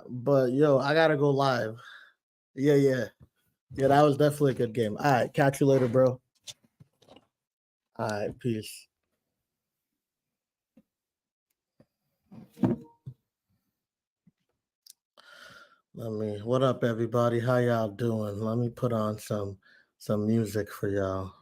But yo, I gotta go live. Yeah, yeah. Yeah, that was definitely a good game. All right, catch you later, bro. All right, peace. What up, everybody? How y'all doing? Let me put on some music for y'all.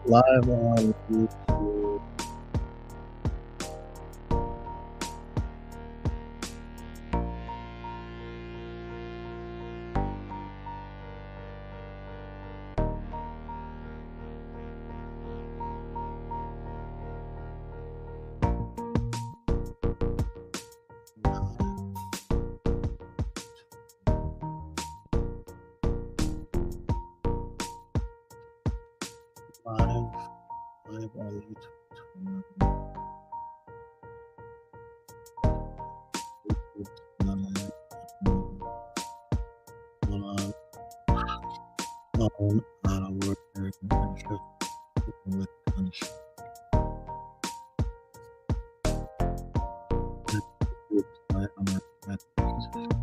Live on YouTube. Live, live on YouTube. on our with punishment. By our methods.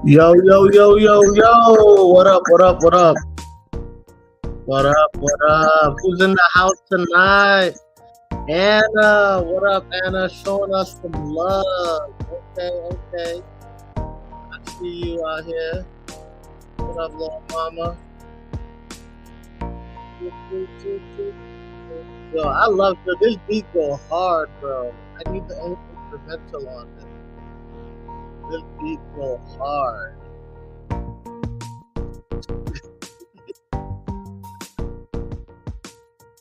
Yo, yo, yo, yo, yo. What up, what up, what up? What up, what up? Who's in the house tonight? Anna, what up, Anna? Showing us some love. Okay, okay. I see you out here. What up, little mama? Yo, I love this beat go hard, bro. I need the instrumental on this. This beat go hard.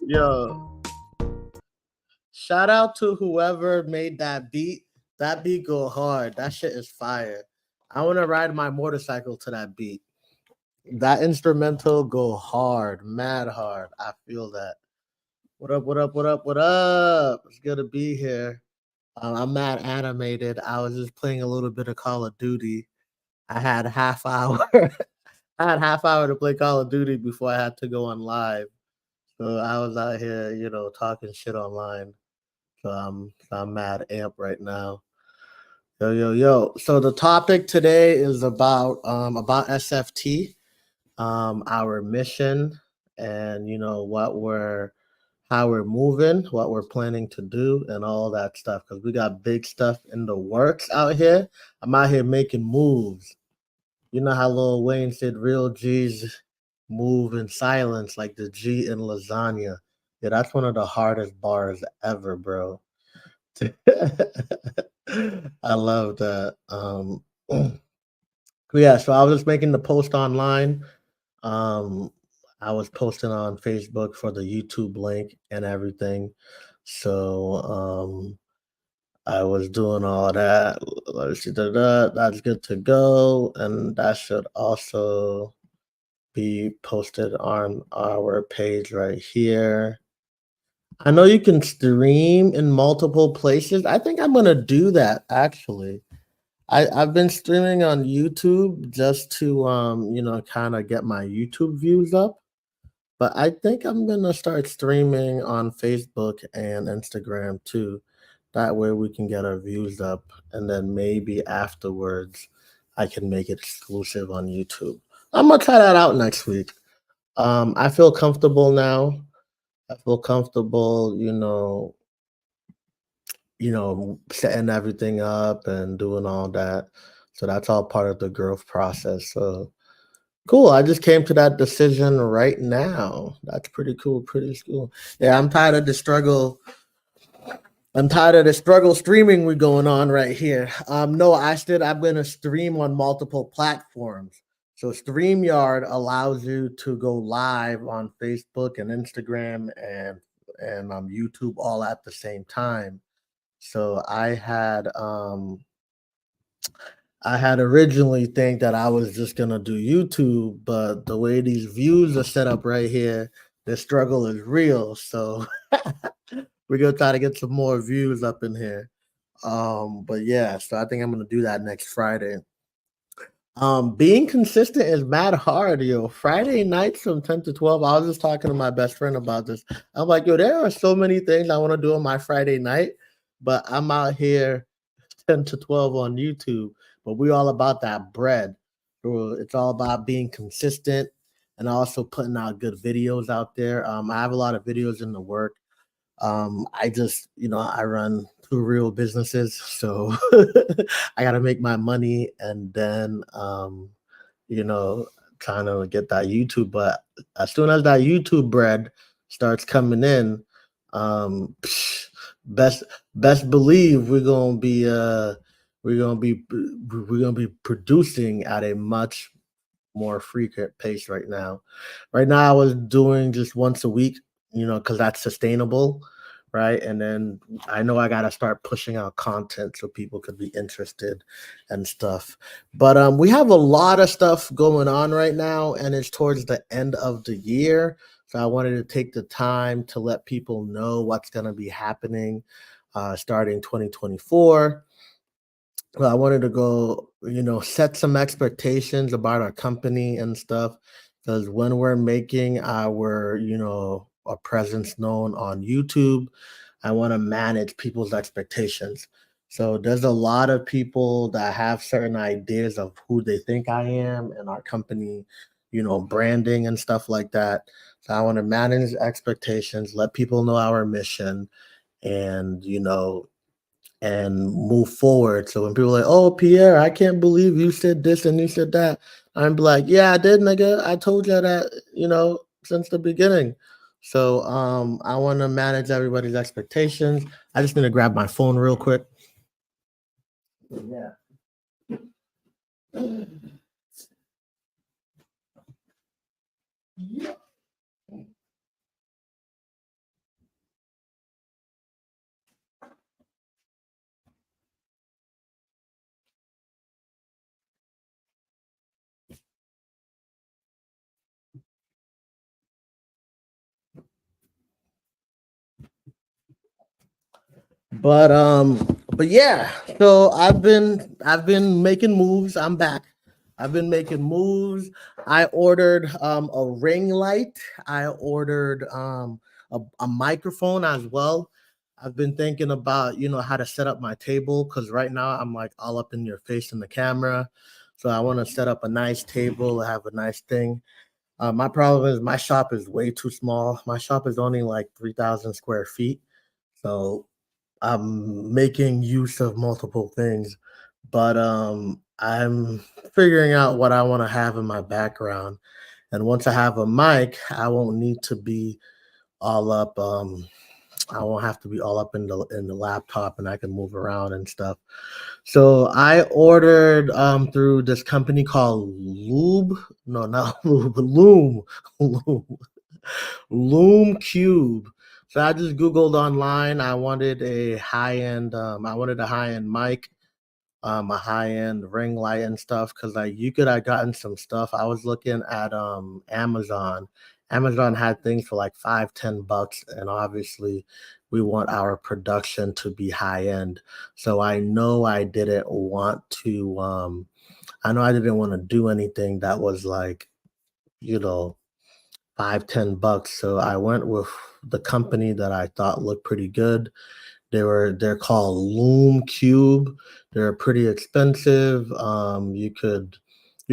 Yo, shout out to whoever made that beat. That beat go hard. That shit is fire. I want to ride my motorcycle to that beat. That instrumental go hard, mad hard. I feel that. What up, what up, what up, what up? It's good to be here. I'm mad animated. I was just playing a little bit of Call of Duty. I had half hour. I had half hour to play Call of Duty before I had to go on live. So I was out here, talking shit online. So I'm mad amp right now. Yo, yo, yo. So the topic today is about SFT, our mission, and how we're moving, what we're planning to do, and all that stuff. Because we got big stuff in the works out here. I'm out here making moves. You know how Lil Wayne said real G's move in silence like the G in lasagna. Yeah, that's one of the hardest bars ever, bro. I love that. Yeah, so I was just making the post online. Um, I was posting on Facebook for the YouTube link and everything. So I was doing all that. Let's see, that's good to go. And that should also be posted on our page right here. I know you can stream in multiple places. I think I'm gonna do that actually. I've been streaming on YouTube just to kind of get my YouTube views up. But I think I'm gonna start streaming on Facebook and Instagram too. That way we can get our views up, and then maybe afterwards I can make it exclusive on YouTube. I'm gonna try that out next week. I feel comfortable now. I feel comfortable, setting everything up and doing all that. So that's all part of the growth process. So cool. I just came to that decision right now. That's pretty cool. Pretty cool. Yeah, I'm tired of the struggle. I'm tired of the struggle streaming we going on right here. No, I'm gonna stream on multiple platforms. So StreamYard allows you to go live on Facebook and Instagram and YouTube all at the same time. So I had originally think that I was just gonna do YouTube, but the way these views are set up right here, the struggle is real. So we're gonna try to get some more views up in here. But yeah, so I think I'm gonna do that next Friday. Being consistent is mad hard, yo. Friday nights from 10 to 12. I was just talking to my best friend about this. I'm like, yo, there are so many things I want to do on my Friday night, but I'm out here 10 to 12 on YouTube. But we're all about that bread. So it's all about being consistent and also putting out good videos out there. I have a lot of videos in the work. I just, I run two real businesses, so I got to make my money and then, you know, trying to get that YouTube. But as soon as that YouTube bread starts coming in, um, best best believe we're gonna be we're gonna be producing at a much more frequent pace right now. Right now, I was doing just once a week, because that's sustainable, right? And then I know I gotta start pushing out content so people could be interested and stuff. But we have a lot of stuff going on right now, and it's towards the end of the year. So I wanted to take the time to let people know what's gonna be happening starting 2024. Well, I wanted to go, set some expectations about our company and stuff. Because when we're making our presence known on YouTube, I want to manage people's expectations. So there's a lot of people that have certain ideas of who they think I am and our company, branding and stuff like that. So I want to manage expectations, let people know our mission, and and move forward. So when people are like, "Oh, Pierre, I can't believe you said this and you said that," I'm like, "Yeah, I did, nigga. I told you that, since the beginning." So I want to manage everybody's expectations. I just need to grab my phone real quick. Yeah. But yeah, so I've been making moves. I'm back. I've been making moves. I ordered a ring light. I ordered a microphone as well. I've been thinking about, how to set up my table because right now I'm like all up in your face in the camera. So I want to set up a nice table, have a nice thing. My problem is my shop is way too small. My shop is only like 3,000 square feet. So I'm making use of multiple things, but I'm figuring out what I want to have in my background. And once I have a mic, I won't need to be all up. I won't have to be all up in the laptop, and I can move around and stuff. So I ordered through this company called Lube. No, not Lube, Loom. Loom. Loom Cube. So I just Googled online. I wanted a high end mic, a high end ring light and stuff. Cause like you could have gotten some stuff. I was looking at Amazon. Amazon had things for like 5, $10, and obviously we want our production to be high end. So I know I didn't want to do anything that was like, you know, 5, $10. So I went with the company that I thought looked pretty good. They're called Loom Cube. They're pretty expensive. You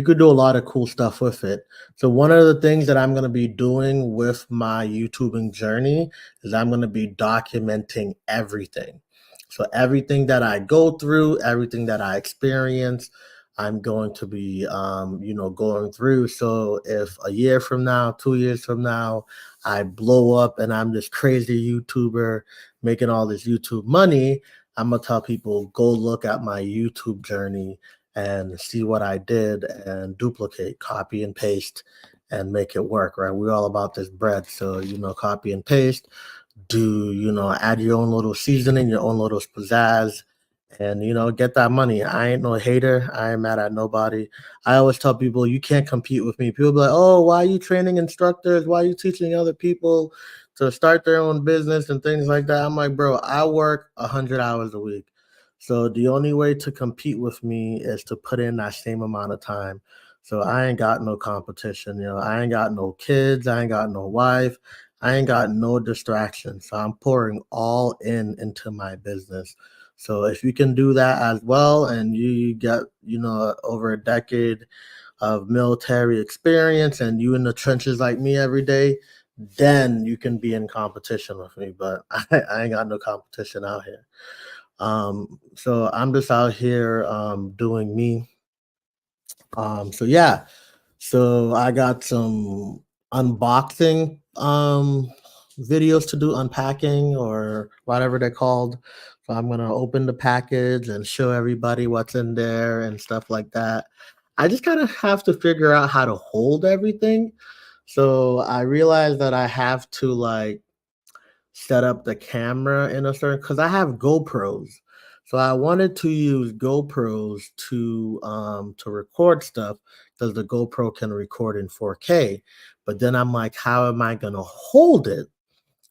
could do a lot of cool stuff with it. So one of the things that I'm going to be doing with my YouTubing journey is I'm going to be documenting everything. So everything that I go through, everything that I experience, I'm going to be going through. So if a year from now, 2 years from now, I blow up and I'm this crazy YouTuber making all this YouTube money, I'm gonna tell people go look at my YouTube journey and see what I did and duplicate, copy and paste and make it work, right? We're all about this bread. So, copy and paste, add your own little seasoning, your own little pizzazz, and get that money. I ain't no hater. I ain't mad at nobody. I always tell people you can't compete with me. People be like, oh, why are you training instructors? Why are you teaching other people to start their own business and things like that? I'm like, bro, I work 100 hours a week. So the only way to compete with me is to put in that same amount of time. So I ain't got no competition. I ain't got no kids. I ain't got no wife. I ain't got no distractions. So I'm pouring all into my business. So if you can do that as well, and you get, over a decade of military experience and you in the trenches like me every day, then you can be in competition with me. But I ain't got no competition out here. So I'm just out here doing me. So yeah, so I got some unboxing videos to do, unpacking or whatever they're called. So I'm gonna open the package and show everybody what's in there and stuff like that. I just kind of have to figure out how to hold everything. So I realized that I have to like set up the camera in a certain, because I have GoPros. So I wanted to use GoPros to record stuff because the GoPro can record in 4K. But then I'm like, how am I gonna hold it?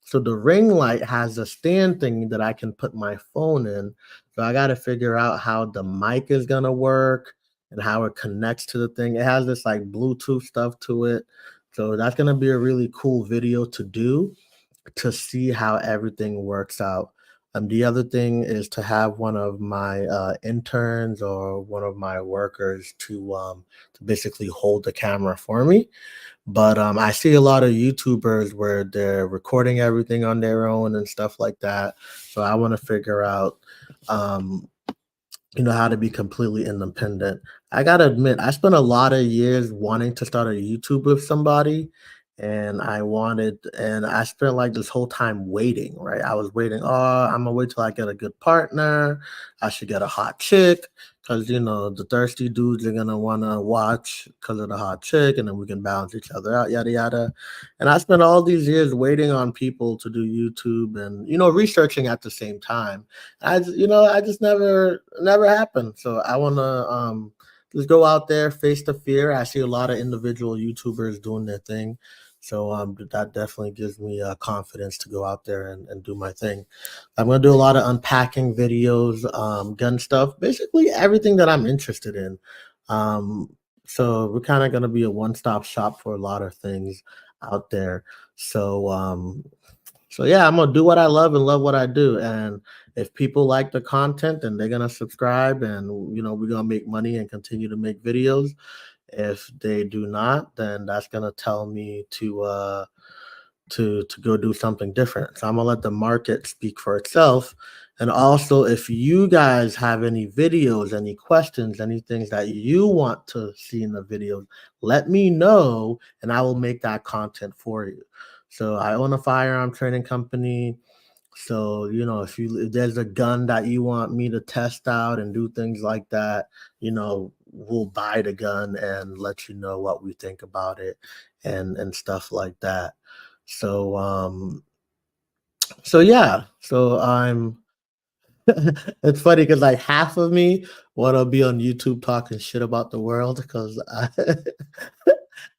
So the ring light has a stand thing that I can put my phone in. So I got to figure out how the mic is gonna work and how it connects to the thing. It has this like Bluetooth stuff to it. So that's gonna be a really cool video to do to see how everything works out. The other thing is to have one of my interns or one of my workers to basically hold the camera for me. But I see a lot of YouTubers where they're recording everything on their own and stuff like that. So I want to figure out um, how to be completely independent. I gotta admit, I spent a lot of years wanting to start a YouTube with somebody, and I spent like this whole time waiting, right? I was waiting, oh, I'm gonna wait till I get a good partner. I should get a hot chick, because the thirsty dudes are gonna wanna watch because of the hot chick, and then we can balance each other out, yada yada. And I spent all these years waiting on people to do YouTube and researching at the same time. I just never happened. So I want to just go out there, face the fear. I see a lot of individual YouTubers doing their thing. So that definitely gives me confidence to go out there and do my thing. I'm gonna do a lot of unpacking videos, gun stuff, basically everything that I'm interested in. Um, so we're kind of gonna be a one-stop shop for a lot of things out there. So so yeah, I'm gonna do what I love and love what I do. And if people like the content, then they're gonna subscribe, and we're gonna make money and continue to make videos. If they do not, then that's gonna tell me to go do something different. So I'm gonna let the market speak for itself. And also, if you guys have any videos, any questions, any things that you want to see in the videos, let me know and I will make that content for you. So I own a firearm training company. So, if there's a gun that you want me to test out and do things like that, we'll buy the gun and let you know what we think about it and stuff like that. So so yeah, so I'm it's funny because like half of me want to be on YouTube talking shit about the world because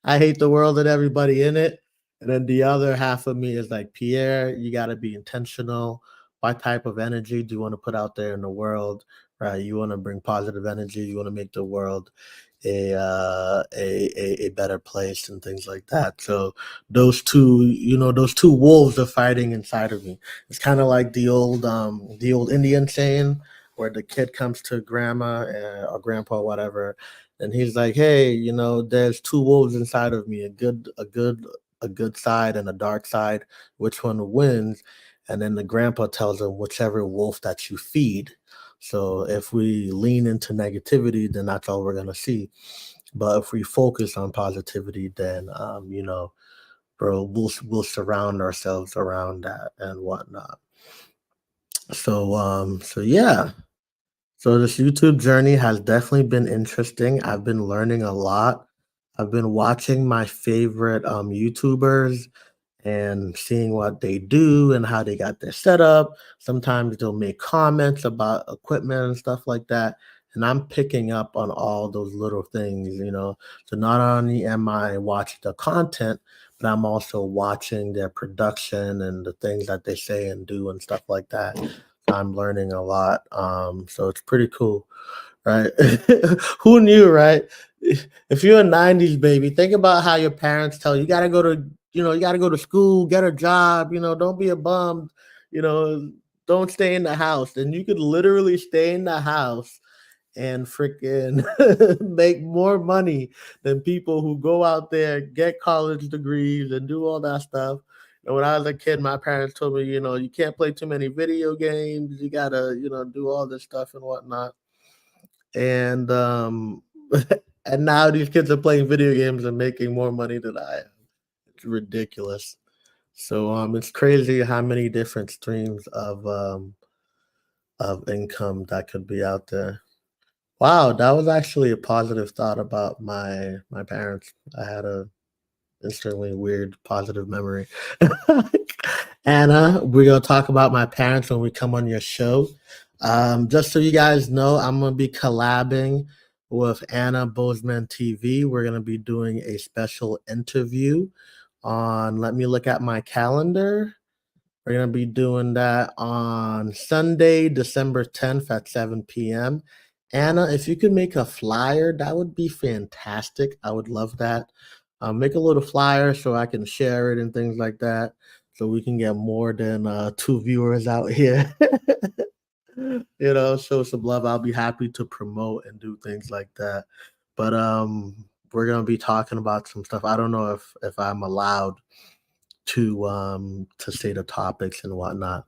I hate the world and everybody in it. And then the other half of me is like, Pierre, you got to be intentional. What type of energy do you want to put out there in the world? Right? You want to bring positive energy. You want to make the world a better place and things like that. So those two wolves are fighting inside of me. It's kind of like the old Indian saying where the kid comes to grandma or grandpa, whatever, and he's like, "Hey, there's two wolves inside of me, a good side and a dark side. Which one wins?" And then the grandpa tells him, "Whichever wolf that you feed." So if we lean into negativity, then that's all we're gonna see. But if we focus on positivity, then bro, we'll surround ourselves around that and whatnot. So yeah. So this YouTube journey has definitely been interesting. I've been learning a lot. I've been watching my favorite YouTubers and seeing what they do and how they got their setup. Sometimes they'll make comments about equipment and stuff like that. And I'm picking up on all those little things. So not only am I watching the content, but I'm also watching their production and the things that they say and do and stuff like that. I'm learning a lot. So it's pretty cool, right? Who knew, right? If you're a 90s baby, think about how your parents tell you, you gotta go to school, get a job, don't be a bum, you know, don't stay in the house. And you could literally stay in the house and freaking make more money than people who go out there, get college degrees, and do all that stuff. And when I was a kid, my parents told me, you can't play too many video games. You gotta, do all this stuff and whatnot. And and now these kids are playing video games and making more money than I am. It's ridiculous. So it's crazy how many different streams of income that could be out there. Wow, that was actually a positive thought about my parents. I had a extremely weird positive memory. Anna, we're gonna talk about my parents when we come on your show. Just so you guys know, I'm gonna be collabing with Anna Bozeman TV. We're gonna be doing a special interview on. Let me look at my calendar. We're going to be doing that on Sunday, December 10th at 7 p.m. Anna, if you could make a flyer, that would be fantastic. I would love that. Make a little flyer so I can share it and things like that so we can get more than two viewers out here. Show some love. I'll be happy to promote and do things like that. But we're going to be talking about some stuff. I don't know if I'm allowed to say the topics and whatnot.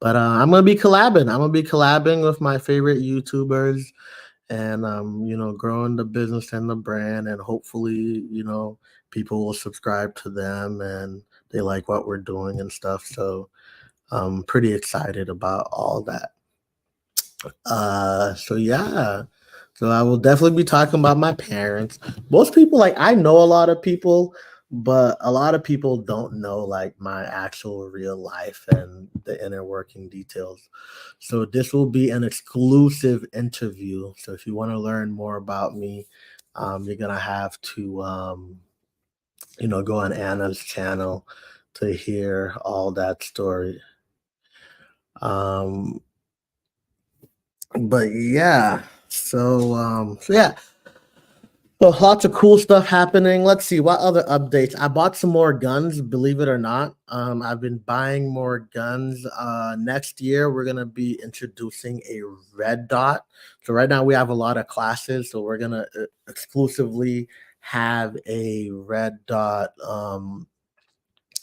But I'm gonna be collabing. I'm gonna be collabing with my favorite YouTubers and growing the business and the brand and hopefully, people will subscribe to them and they like what we're doing and stuff. So I'm pretty excited about all that. So yeah. So I will definitely be talking about my parents. Most people, like, I know a lot of people, but a lot of people don't know like my actual real life and the inner working details. So this will be an exclusive interview. So if you want to learn more about me, you're gonna have to go on Anna's channel to hear all that story. Um, but yeah, so yeah, so lots of cool stuff happening. Let's see what other updates. I bought some more guns, believe it or not. I've been buying more guns. Next year we're gonna be introducing a red dot. So right now we have a lot of classes, so we're gonna exclusively have a red dot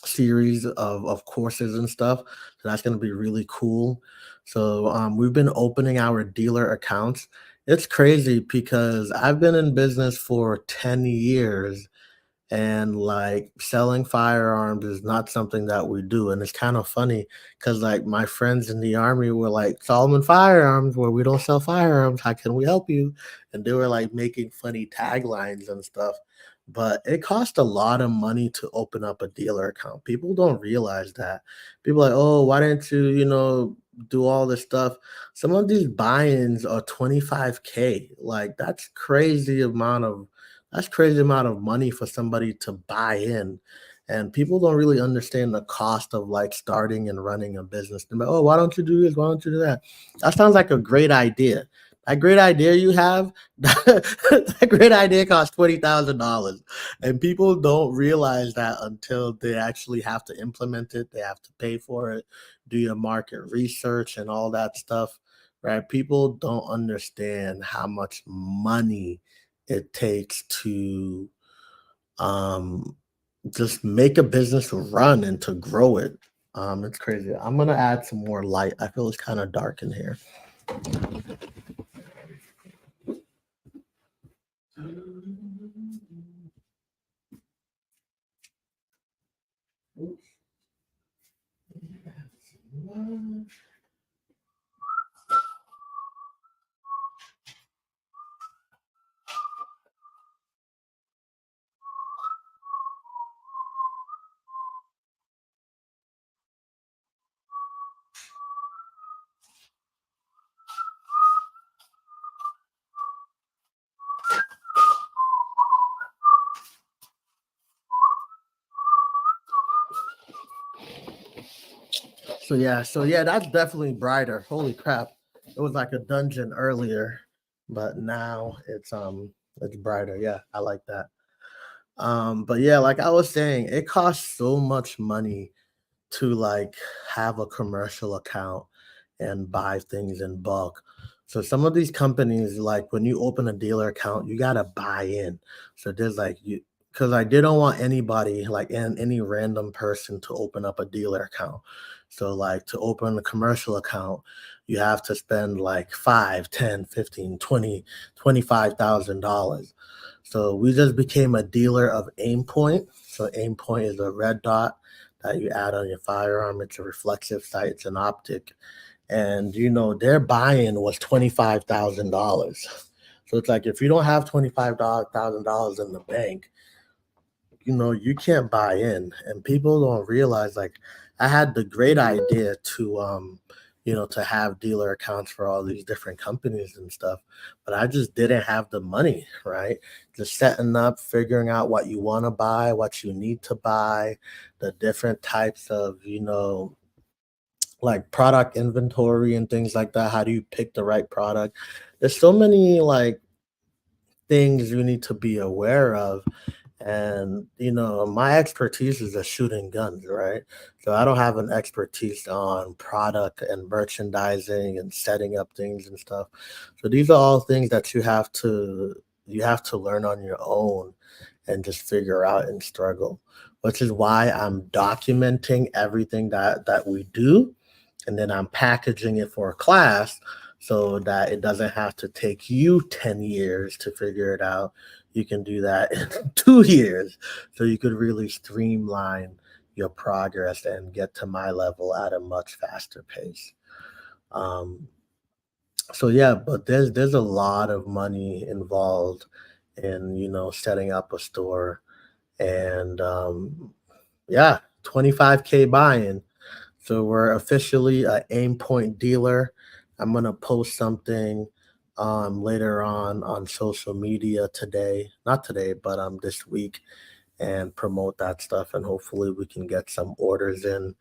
series of courses and stuff. So that's going to be really cool. So we've been opening our dealer accounts. It's crazy because I've been in business for 10 years and like selling firearms is not something that we do. And it's kind of funny because like my friends in the army were like, Solomon Firearms, where we don't sell firearms, how can we help you? And they were like making funny taglines and stuff. But it costs a lot of money to open up a dealer account. People don't realize that. People are like, oh, why didn't you, do all this stuff? Some of these buy-ins are 25K. Like that's crazy amount of money for somebody to buy in. And people don't really understand the cost of like starting and running a business. They're like, oh, why don't you do this? Why don't you do that? That sounds like a great idea. That great idea you have, that great idea costs $20,000, and people don't realize that until they actually have to implement it. They have to pay for it, do your market research, and all that stuff, right? People don't understand how much money it takes to um, just make a business run and to grow it. It's crazy. I'm gonna add some more light. I feel it's kind of dark in here. So yeah, that's definitely brighter. Holy crap. It was like a dungeon earlier, but now it's brighter. Yeah, I like that. But yeah, like I was saying, it costs so much money to like have a commercial account and buy things in bulk. So some of these companies, like when you open a dealer account, you gotta buy in. So there's like you because I didn't want anybody like any random person to open up a dealer account. So like to open a commercial account, you have to spend like 5, 10, 15, 20, $25,000. So we just became a dealer of aim point. So aim point is a red dot that you add on your firearm. It's a reflexive sight, it's an optic. And their buy-in was $25,000. So it's like if you don't have $25,000 in the bank, you can't buy in. And people don't realize like I had the great idea to have dealer accounts for all these different companies and stuff, but I just didn't have the money, right? Just setting up, figuring out what you want to buy, what you need to buy, the different types of, like product inventory and things like that. How do you pick the right product? There's so many like things you need to be aware of. And my expertise is just shooting guns, right? So I don't have an expertise on product and merchandising and setting up things and stuff. So these are all things that you have to learn on your own and just figure out and struggle, which is why I'm documenting everything that we do, and then I'm packaging it for a class so that it doesn't have to take you 10 years to figure it out. You can do that in 2 years. So you could really streamline your progress and get to my level at a much faster pace. Um, so yeah, but there's a lot of money involved in setting up a store, and yeah, 25K buy-in. So we're officially a aim point dealer. I'm gonna post something later on social media today, not today, but this week, and promote that stuff, and hopefully we can get some orders in.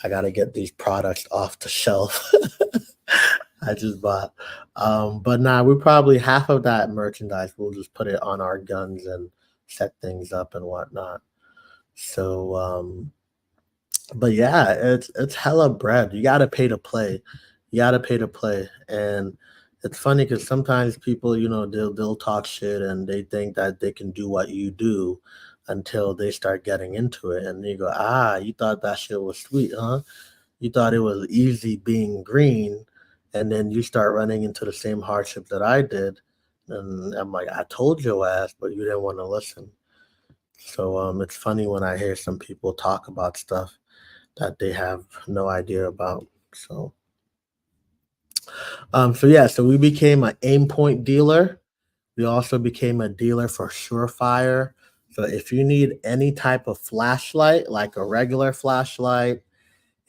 I gotta get these products off the shelf. I just bought. But nah, we probably half of that merchandise we'll just put it on our guns and set things up and whatnot. So but yeah, it's hella bread. You gotta pay to play. You gotta pay to play. And it's funny because sometimes people, they'll talk shit and they think that they can do what you do until they start getting into it. And you go, you thought that shit was sweet, huh? You thought it was easy being green, and then you start running into the same hardship that I did. And I'm like, I told your ass, but you didn't want to listen. So it's funny when I hear some people talk about stuff that they have no idea about. So yeah, so we became an aim point dealer. We also became a dealer for Surefire. So if you need any type of flashlight, like a regular flashlight,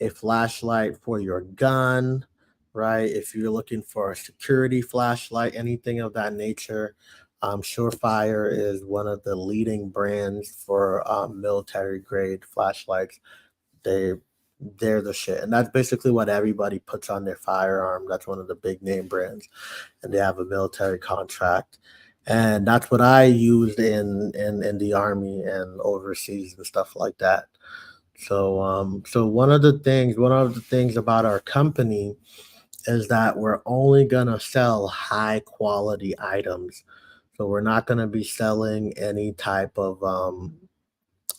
a flashlight for your gun, right? If you're looking for a security flashlight, anything of that nature, Surefire is one of the leading brands for military grade flashlights. They they're the shit. And that's basically what everybody puts on their firearm. That's one of the big name brands, and they have a military contract. And that's what I used in the army and overseas and stuff like that. So one of the things about our company is that we're only gonna sell high quality items. So we're not gonna be selling any type of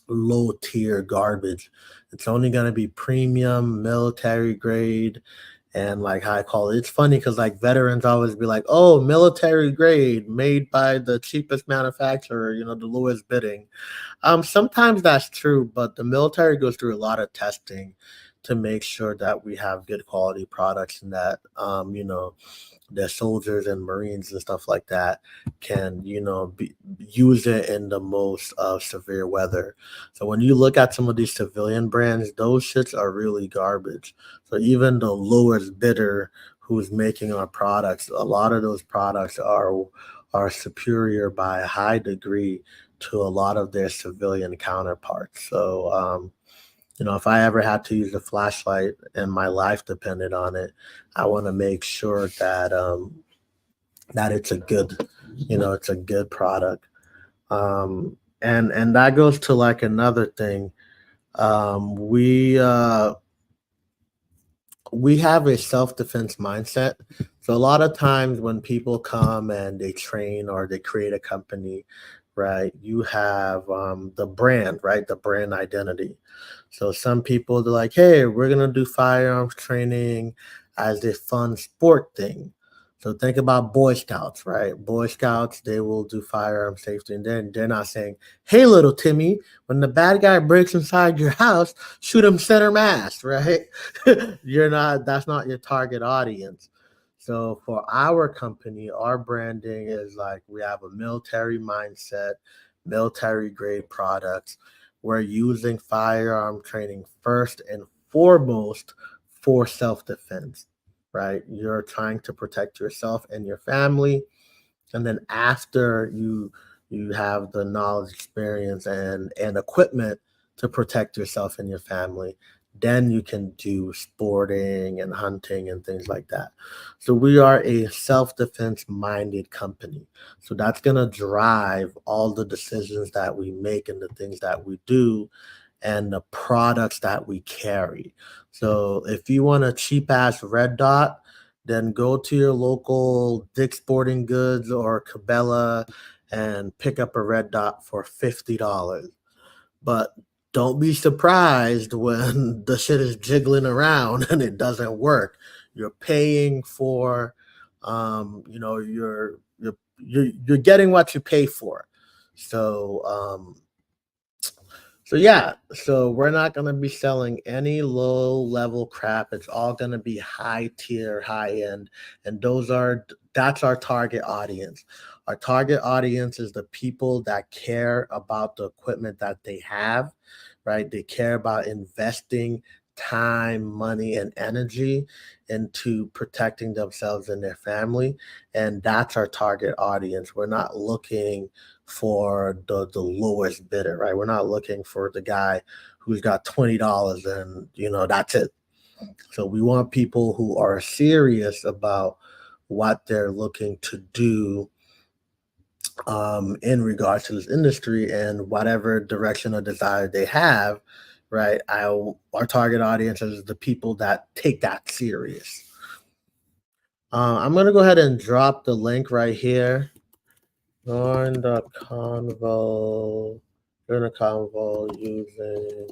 low tier garbage. It's only gonna be premium, military grade, and like high quality. It's funny because like veterans always be like, "Oh, military grade, made by the cheapest manufacturer, the lowest bidding." Sometimes that's true, but the military goes through a lot of testing to make sure that we have good quality products and that the soldiers and Marines and stuff like that can, use it in the most severe weather. So when you look at some of these civilian brands, those shits are really garbage. So even the lowest bidder who's making our products, a lot of those products are superior by a high degree to a lot of their civilian counterparts. So if I ever had to use a flashlight and my life depended on it, I want to make sure that it's a good product. And that goes to like another thing. We have a self-defense mindset. So a lot of times when people come and they train or they create a company, right, you have the brand, right, the brand identity. So some people, they're like, hey, we're gonna do firearms training as a fun sport thing. So think about Boy Scouts, right? Boy Scouts, they will do firearm safety, and then they're not saying, hey, little Timmy, when the bad guy breaks inside your house, shoot him center mass, right? That's not your target audience. So for our company, our branding is like we have a military mindset, military grade products. We're using firearm training first and foremost for self-defense, right? You're trying to protect yourself and your family, and then after you have the knowledge, experience, and equipment to protect yourself and your family, then you can do sporting and hunting and things like that. So we are a self-defense minded company, so that's going to drive all the decisions that we make and the things that we do and the products that we carry. So if you want a cheap ass red dot, then go to your local Dick's Sporting Goods or Cabela and pick up a red dot for $50. But don't be surprised when the shit is jiggling around and it doesn't work. You're paying for, you're getting what you pay for. So yeah, so we're not gonna be selling any low level crap. It's all gonna be high tier, high end, and that's our target audience. Our target audience is the people that care about the equipment that they have, right? They care about investing time, money, and energy into protecting themselves and their family, and that's our target audience. We're not looking for the lowest bidder, right? We're not looking for the guy who's got $20 and that's it. So we want people who are serious about what they're looking to do in regards to this industry and whatever direction or desire they have, right? Our target audience is the people that take that serious. I'm gonna go ahead and drop the link right here. Join the convo. Join the convo using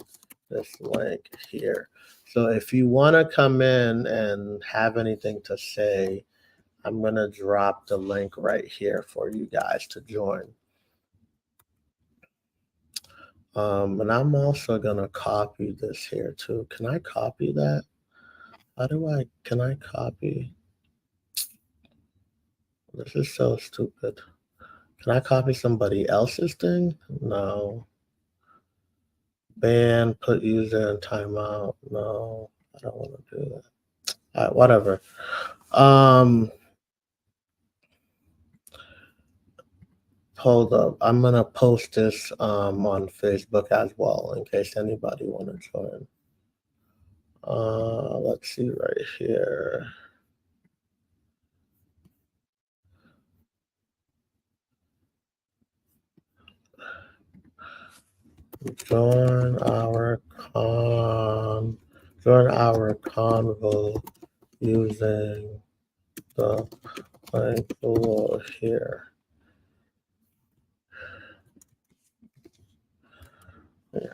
this link here. So if you want to come in and have anything to say, I'm going to drop the link right here for you guys to join. And I'm also going to copy this here too. Can I copy that? Can I copy? This is so stupid. Can I copy somebody else's thing? No. Ban, put user in timeout. No, I don't want to do that. All right, whatever. Hold up. I'm gonna post this on Facebook as well in case anybody want to join. Let's see right here. Join our con join our convo using the link below here. Yeah.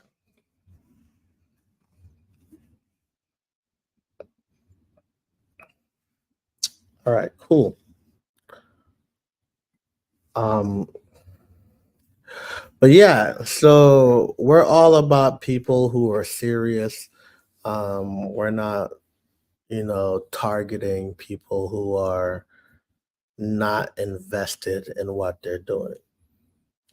All right, cool. Um, but yeah, so we're all about people who are serious. We're not, targeting people who are not invested in what they're doing.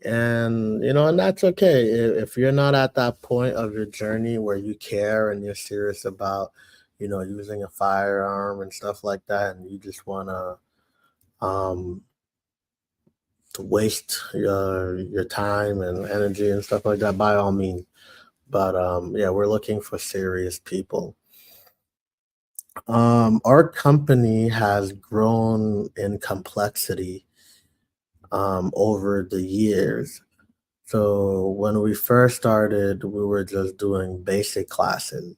And that's okay. If you're not at that point of your journey where you care and you're serious about, using a firearm and stuff like that, and you just want um, to waste your time and energy and stuff like that, by all means. But yeah, we're looking for serious people. Our company has grown in complexity over the years. So when we first started, we were just doing basic classes.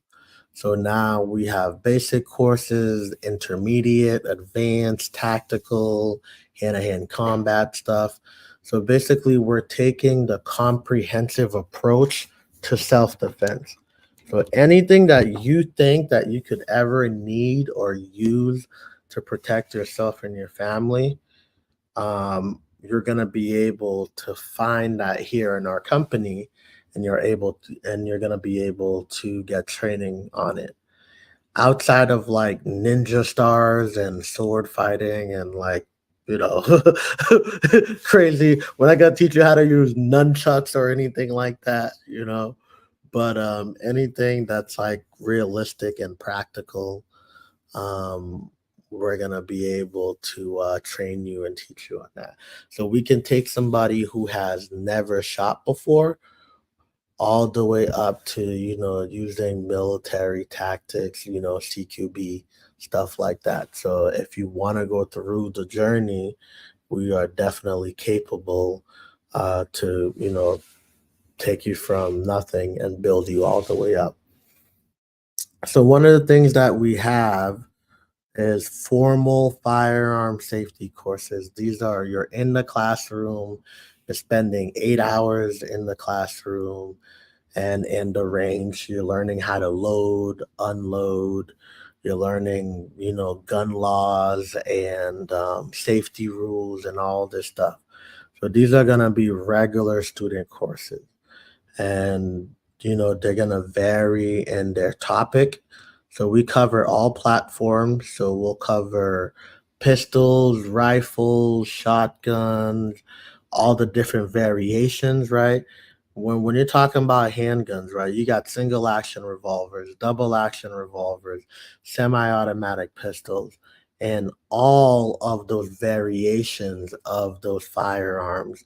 So now we have basic courses, intermediate, advanced, tactical, hand-to-hand combat stuff. So basically, we're taking the comprehensive approach to self-defense. So anything that you think that you could ever need or use to protect yourself and your family, you're going to be able to find that here in our company, and you're going to be able to get training on it outside of like ninja stars and sword fighting and like you know crazy. We're not going to teach you how to use nunchucks or anything like that. But anything that's like realistic and practical, um, we're gonna be able to train you and teach you on that. So we can take somebody who has never shot before all the way up to using military tactics, CQB stuff like that. So if you want to go through the journey, we are definitely capable to take you from nothing and build you all the way up. So one of the things that we have is formal firearm safety courses. These are you're in the classroom, you're spending 8 hours in the classroom and in the range. You're learning how to load, unload. You're learning, gun laws and safety rules and all this stuff. So these are going to be regular student courses, and they're going to vary in their topic. So we cover all platforms. So we'll cover pistols, rifles, shotguns, all the different variations, right? When you're talking about handguns, right, you got single action revolvers, double action revolvers, semi-automatic pistols, and all of those variations of those firearms.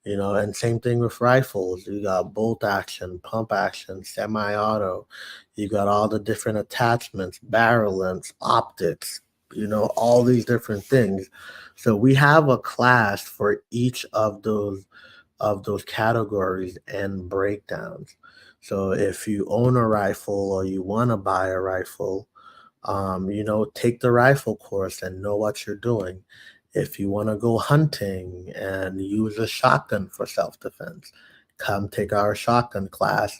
And same thing with rifles. You got bolt action, pump action, semi-auto. You got all the different attachments, barrel lengths, optics, all these different things. So we have a class for each of those categories and breakdowns. So if you own a rifle or you want to buy a rifle, take the rifle course and know what you're doing. If you want to go hunting and use a shotgun for self defense, come take our shotgun class,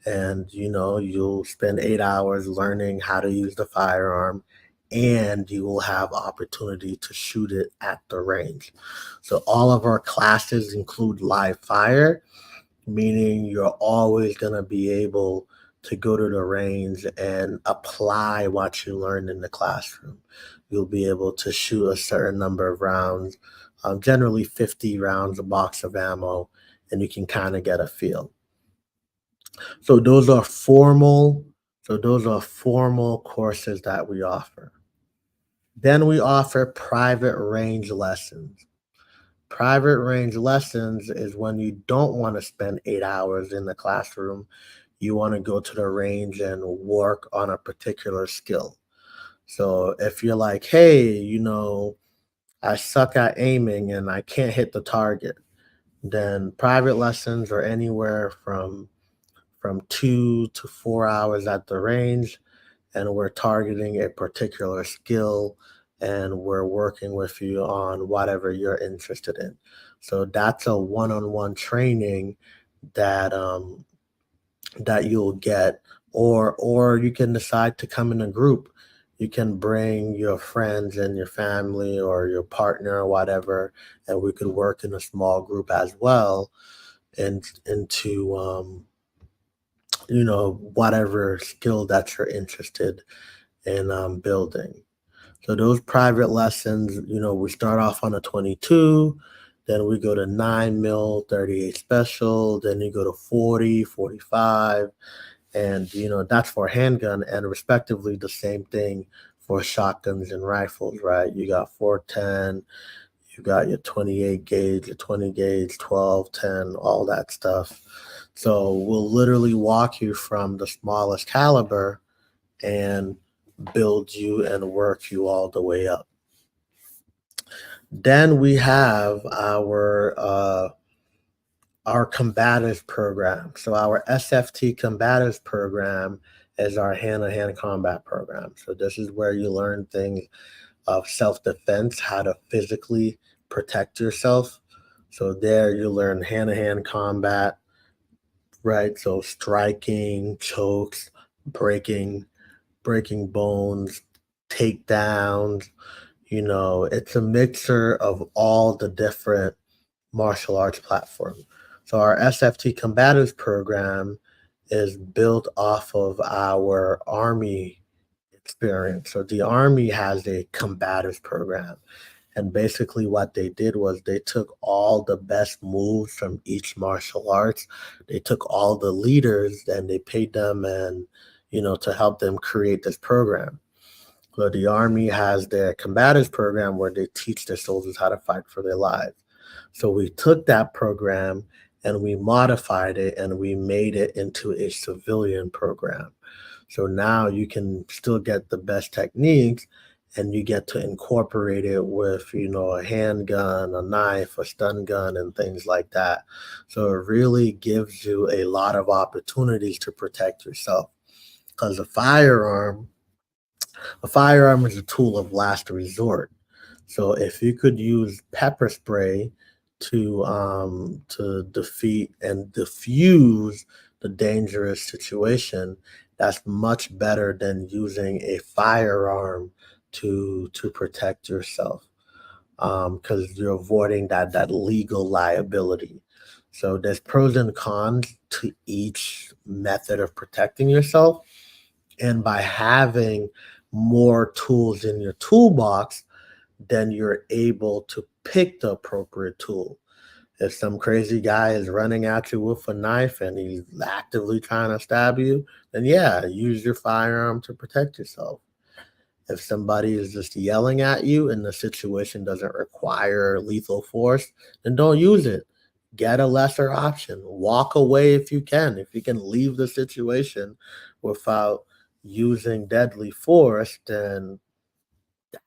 and you'll spend 8 hours learning how to use the firearm, and you will have opportunity to shoot it at the range. So all of our classes include live fire, meaning you're always going to be able to go to the range and apply what you learned in the classroom. You'll be able to shoot a certain number of rounds, generally 50 rounds a box of ammo, and you can kind of get a feel. So those are formal. So those are formal courses that we offer. Then we offer private range lessons. Private range lessons is when you don't want to spend 8 hours in the classroom. you want to go to the range and work on a particular skill. So if you're like, hey, I suck at aiming and I can't hit the target, then private lessons are anywhere from 2 to 4 hours at the range, and we're targeting a particular skill, and we're working with you on whatever you're interested in. So that's a one-on-one training that that you'll get, or you can decide to come in a group. You can bring your friends and your family or your partner or whatever, and we could work in a small group as well, and into whatever skill that you're interested in building. So those private lessons, we start off on a 22, then we go to 9 mil 38 special, then you go to 40, 45, and that's for handgun, and respectively the same thing for shotguns and rifles, right? You got 410, you got your 28 gauge, your 20 gauge, 12, 10, all that stuff. So we'll literally walk you from the smallest caliber and build you and work you all the way up. Then we have our combatives program. So our SFT combatives program is our hand-to-hand combat program. So this is where you learn things of self-defense, how to physically protect yourself. So there you learn hand-to-hand combat, right? So striking, chokes, breaking, breaking bones, takedowns. It's a mixture of all the different martial arts platforms. So our SFT Combatives program is built off of our Army experience. So the Army has a combatives program. And basically, what they did was they took all the best moves from each martial arts. They took all the leaders and they paid them and, to help them create this program. So the Army has their combatives program where they teach their soldiers how to fight for their lives. So we took that program and we modified it and we made it into a civilian program. So now you can still get the best techniques and you get to incorporate it with, a handgun, a knife, a stun gun, and things like that. So it really gives you a lot of opportunities to protect yourself because a firearm is a tool of last resort. So if you could use pepper spray to defeat and diffuse the dangerous situation, that's much better than using a firearm to protect yourself, because you're avoiding that legal liability. So there's pros and cons to each method of protecting yourself, and by having more tools in your toolbox, then you're able to pick the appropriate tool. If some crazy guy is running at you with a knife and he's actively trying to stab you, then yeah, use your firearm to protect yourself. If somebody is just yelling at you and the situation doesn't require lethal force, then don't use it. Get a lesser option. Walk away if you can. If you can leave the situation without using deadly force, then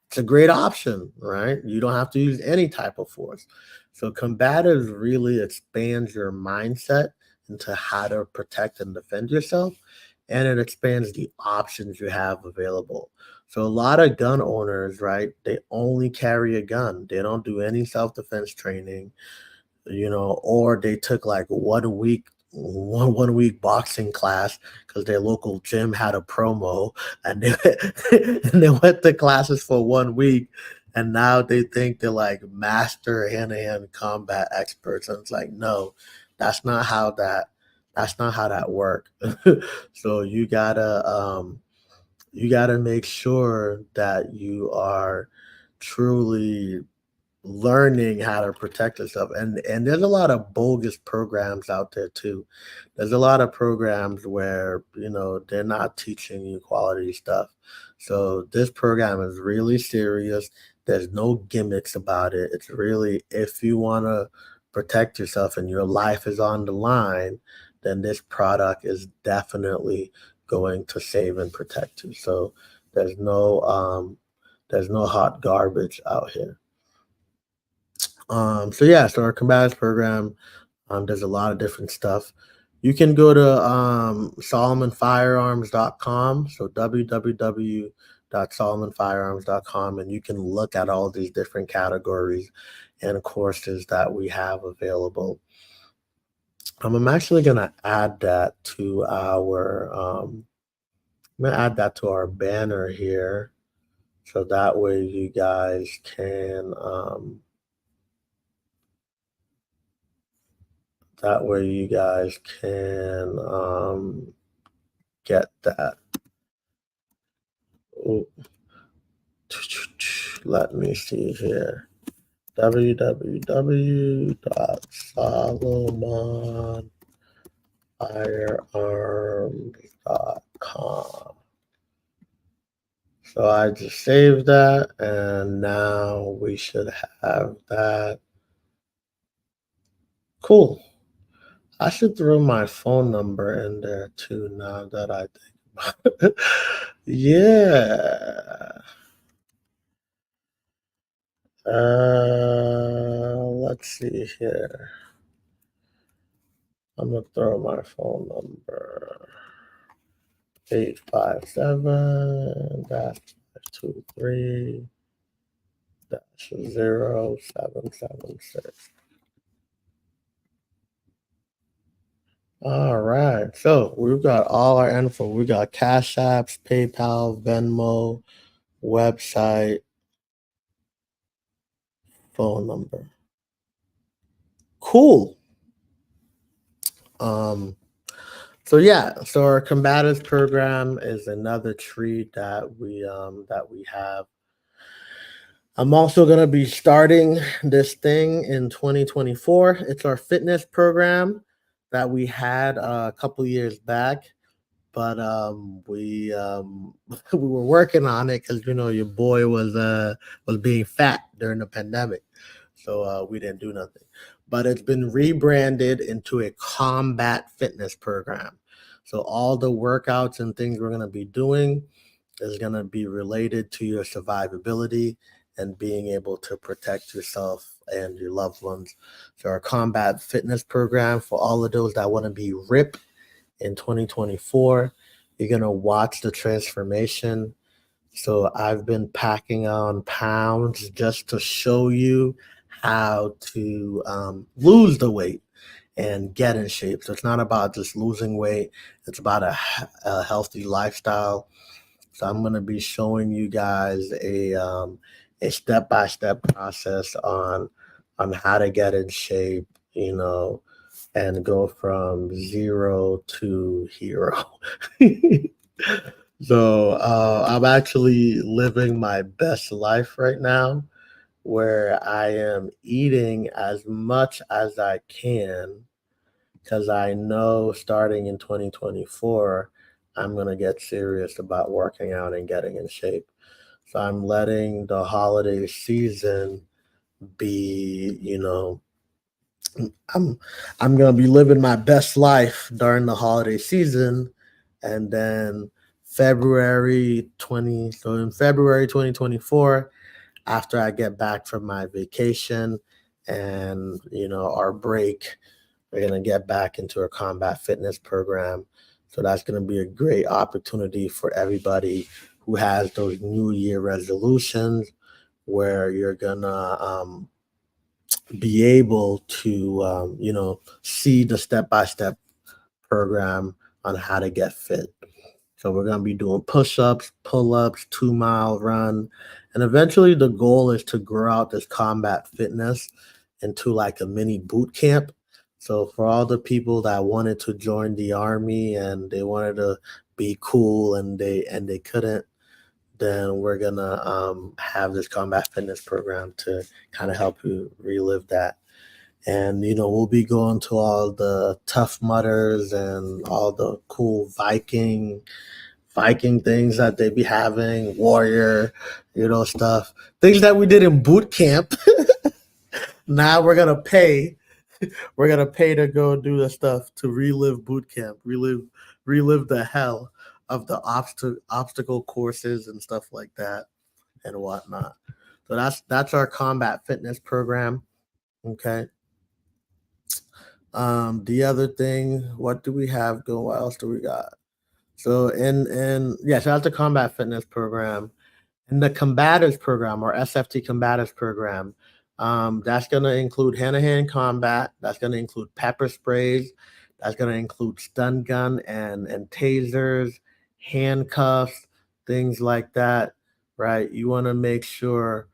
it's a great option, right? You don't have to use any type of force. So combatives really expands your mindset into how to protect and defend yourself, and it expands the options you have available. So a lot of gun owners, right, they only carry a gun. They don't do any self-defense training, or they took like 1 week, one week boxing class because their local gym had a promo, and they and they went to classes for 1 week, and now they think they're like master hand-to-hand combat experts. And it's like, no, that's not how that work. So you gotta make sure that you are truly learning how to protect yourself. And there's a lot of bogus programs out there too. There's a lot of programs where they're not teaching you quality stuff. So this program is really serious. There's no gimmicks about it. It's really, if you want to protect yourself and your life is on the line, then this product is definitely going to save and protect you. So there's no hot garbage out here. So our combatives program, there's a lot of different stuff. You can go to SolomonFirearms.com, so www.SolomonFirearms.com, and you can look at all these different categories and courses that we have available. I'm actually gonna add that to our banner here, so that way you guys can get that. Ooh. Let me see here. www.solomonfirearms.com. So I just saved that, and now we should have that. Cool. I should throw my phone number in there too, now that I think about it. Yeah. Let's see here. I'm gonna throw my phone number. 857-523-0776. All right, so we've got all our info. We got Cash Apps, PayPal, Venmo, website, phone number. Cool. So our combatives program is another treat that we have. I'm also going to be starting this thing in 2024. It's our fitness program that we had a couple years back, but we were working on it because your boy was being fat during the pandemic, so we didn't do nothing. But it's been rebranded into a combat fitness program. So all the workouts and things we're going to be doing is going to be related to your survivability and being able to protect yourself and your loved ones. So our combat fitness program, for all of those that want to be ripped in 2024, you're going to watch the transformation. So I've been packing on pounds just to show you how to lose the weight and get in shape. So it's not about just losing weight. It's about a healthy lifestyle. So I'm going to be showing you guys a step-by-step process on how to get in shape, and go from 0 to hero. So I'm actually living my best life right now, where I am eating as much as I can, because I know starting in 2024, I'm going to get serious about working out and getting in shape. So I'm letting the holiday season be, I'm going to be living my best life during the holiday season. And then in February 2024, after I get back from my vacation and, our break, we're going to get back into a combat fitness program. So that's going to be a great opportunity for everybody who has those New Year resolutions, where you're going to be able to, see the step-by-step program on how to get fit. So we're going to be doing push-ups, pull-ups, 2-mile run. And eventually the goal is to grow out this combat fitness into like a mini boot camp. So for all the people that wanted to join the army and they wanted to be cool and they couldn't, then we're going to have this combat fitness program to kind of help you relive that. And, we'll be going to all the Tough Mudders and all the cool Viking things that they be having, warrior, stuff. Things that we did in boot camp. Now we're going to pay We're gonna pay to go do the stuff to relive boot camp, relive the hell of the obstacle courses and stuff like that and whatnot. So that's our combat fitness program. Okay. The other thing, what do we have going? What else do we got? So in yeah, so that's the combat fitness program. In the combatives program or SFT combatives program, that's going to include hand-to-hand combat. That's going to include pepper sprays. That's going to include stun gun and tasers, handcuffs, things like that. Right? You want to make sure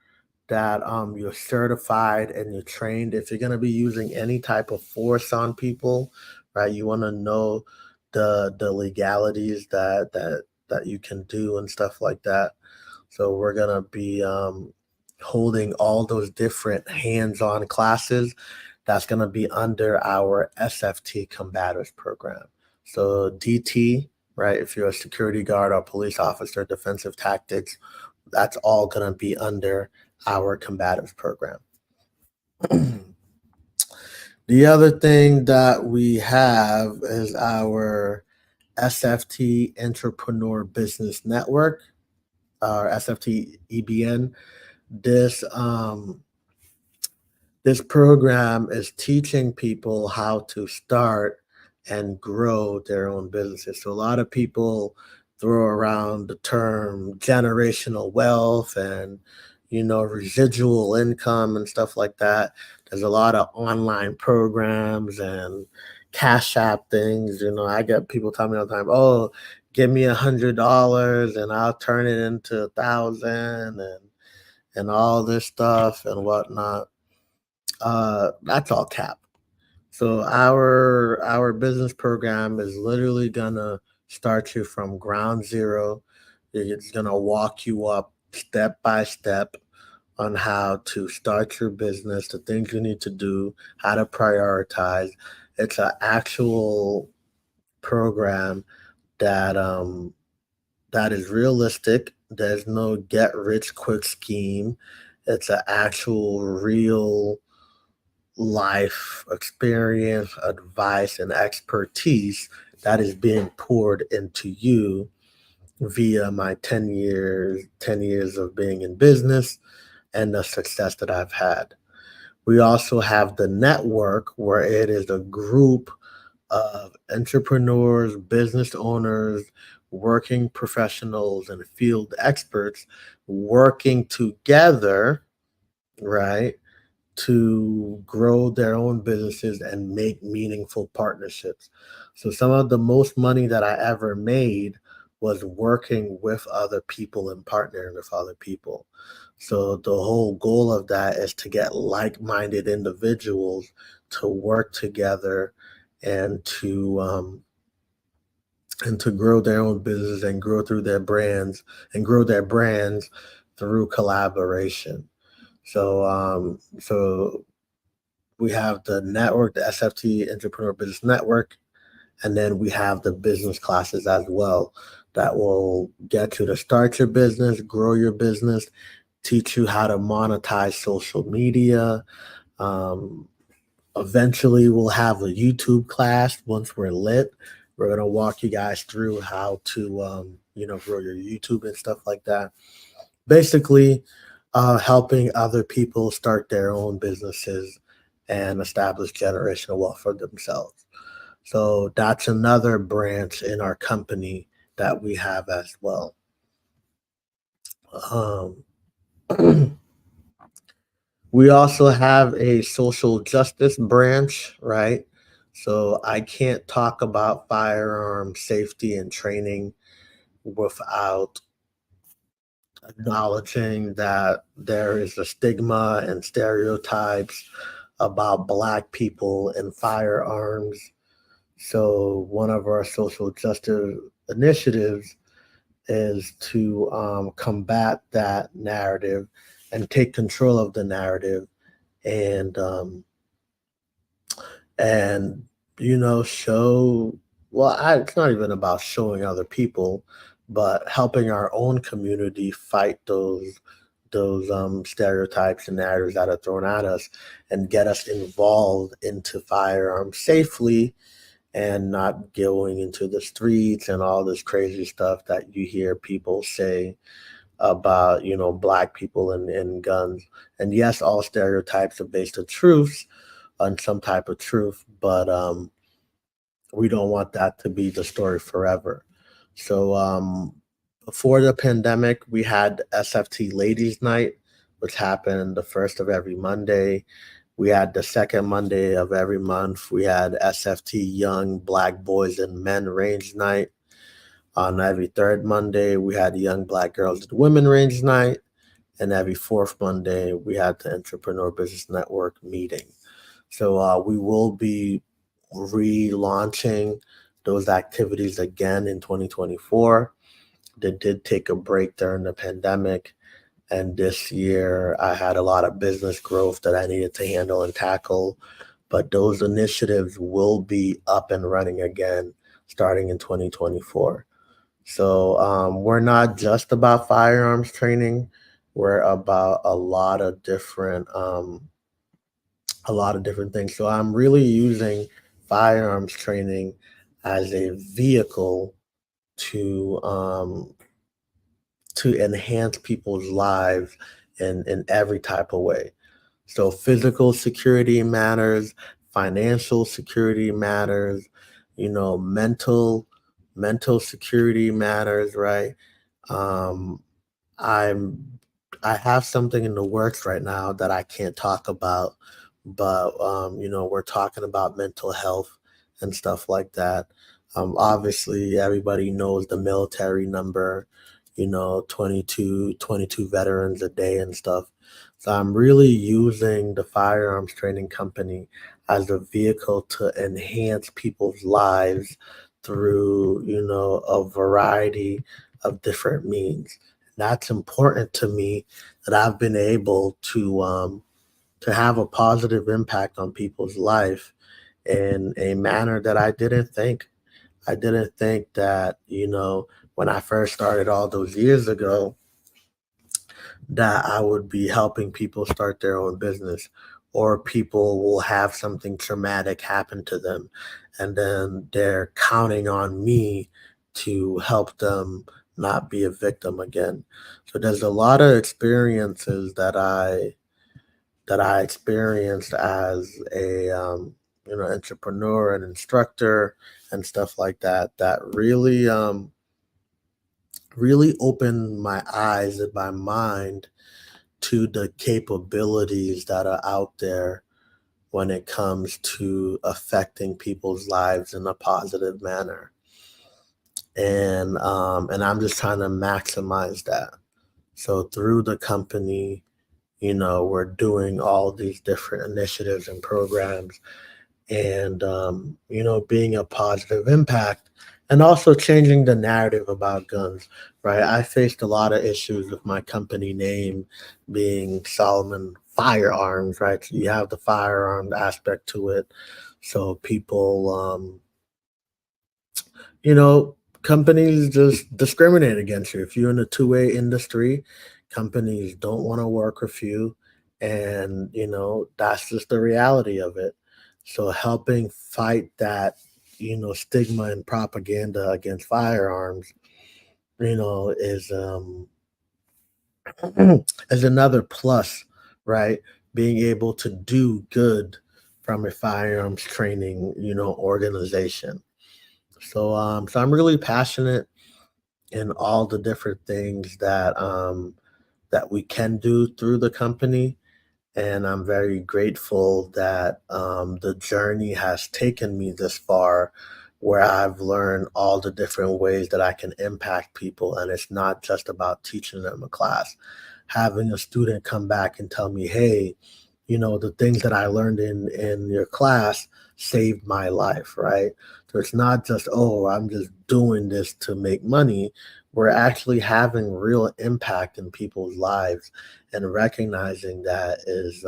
that you're certified and you're trained. If you're going to be using any type of force on people, right? You want to know the legalities that you can do and stuff like that. So we're gonna be holding all those different hands-on classes. That's gonna be under our SFT Combatives program. So DT, right? If you're a security guard or police officer, defensive tactics, that's all gonna be under our combatives program. The other thing that we have is our SFT Entrepreneur Business Network, or SFT EBN. This this program is teaching people how to start and grow their own businesses. So a lot of people throw around the term generational wealth and residual income and stuff like that. There's a lot of online programs and cash app things. I get people telling me all the time, "Oh, give me $100 and I'll turn it into 1,000 and all this stuff and whatnot." That's all cap. So our business program is literally gonna start you from ground zero. It's gonna walk you up step by step on how to start your business, the things you need to do, how to prioritize. It's an actual program that that is realistic. There's no get rich quick scheme. It's an actual real life experience, advice, and expertise that is being poured into you via my 10 years of being in business and the success that I've had. We also have the network, where it is a group of entrepreneurs, business owners, working professionals, and field experts working together, right, to grow their own businesses and make meaningful partnerships. So some of the most money that I ever made was working with other people and partnering with other people. So the whole goal of that is to get like-minded individuals to work together and to grow their own business and grow their brands through collaboration. So we have the network, the SFT Entrepreneur Business Network, and then we have the business classes as well that will get you to start your business, grow your business, teach you how to monetize social media. Um, Eventually, we'll have a YouTube class once we're lit. We're gonna walk you guys through how to, grow your YouTube and stuff like that. Basically, helping other people start their own businesses and establish generational wealth for themselves. So that's another branch in our company that we have as well. Um, we also have a social justice branch, right? So I can't talk about firearm safety and training without acknowledging that there is a stigma and stereotypes about Black people and firearms. So, one of our social justice initiatives is to combat that narrative and take control of the narrative and and show, well, it's not even about showing other people, but helping our own community fight those stereotypes and narratives that are thrown at us and get us involved into firearms safely and not going into the streets and all this crazy stuff that you hear people say about, black people and guns. And yes, all stereotypes are based on truths, on some type of truth, but we don't want that to be the story forever. So before the pandemic, we had SFT Ladies Night, which happened the first of every Monday. We had the second Monday of every month. We had SFT Young Black Boys and Men Range Night. On every third Monday, we had Young Black Girls and Women Range Night. And every fourth Monday, we had the Entrepreneur Business Network meeting. So we will be relaunching those activities again in 2024. They did take a break during the pandemic. And this year, I had a lot of business growth that I needed to handle and tackle. But those initiatives will be up and running again starting in 2024. So we're not just about firearms training. We're about a lot of different things. So I'm really using firearms training as a vehicle to um, to enhance people's lives in every type of way. So physical security matters, financial security matters, mental security matters, right? Um, I'm I have something in the works right now that I can't talk about, but we're talking about mental health and stuff like that. Obviously, everybody knows the military number, 22 veterans a day and stuff. So I'm really using the firearms training company as a vehicle to enhance people's lives through, a variety of different means. That's important to me that I've been able to have a positive impact on people's life in a manner that I didn't think. I didn't think that, when I first started all those years ago, that I would be helping people start their own business, or people will have something traumatic happen to them and then they're counting on me to help them not be a victim again. So there's a lot of experiences that I experienced as a entrepreneur and instructor and stuff like that that really opened my eyes and my mind to the capabilities that are out there when it comes to affecting people's lives in a positive manner. And I'm just trying to maximize that. So through the company, we're doing all these different initiatives and programs, and being a positive impact, and also changing the narrative about guns. Right, I faced a lot of issues with my company name being Solomon Firearms. Right, so you have the firearm aspect to it, so people you know, companies just discriminate against you. If you're in the two-way industry, companies don't want to work with you. And, that's just the reality of it. So helping fight that, stigma and propaganda against firearms, is another plus, right? Being able to do good from a firearms training, organization. So I'm really passionate in all the different things that we can do through the company, and I'm very grateful that the journey has taken me this far, where I've learned all the different ways that I can impact people, and it's not just about teaching them a class. Having a student come back and tell me, "Hey, the things that I learned in your class saved my life," right? So it's not just, oh, I'm just doing this to make money. We're actually having real impact in people's lives, and recognizing that is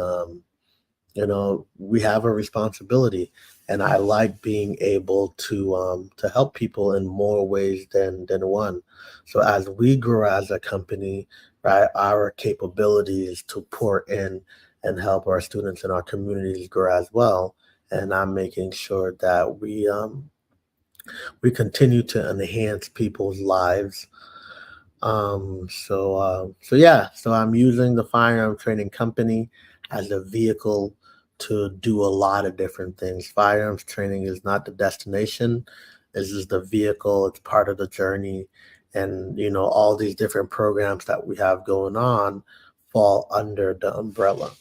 we have a responsibility. and I like being able to help people in more ways than one. So as we grow as a company, right, our capability is to pour in and help our students and our communities grow as well. And I'm making sure that we continue to enhance people's lives. So yeah, so I'm using the firearm training company as a vehicle to do a lot of different things. Firearms training is not the destination. This is the vehicle. It's part of the journey. And, all these different programs that we have going on fall under the umbrella.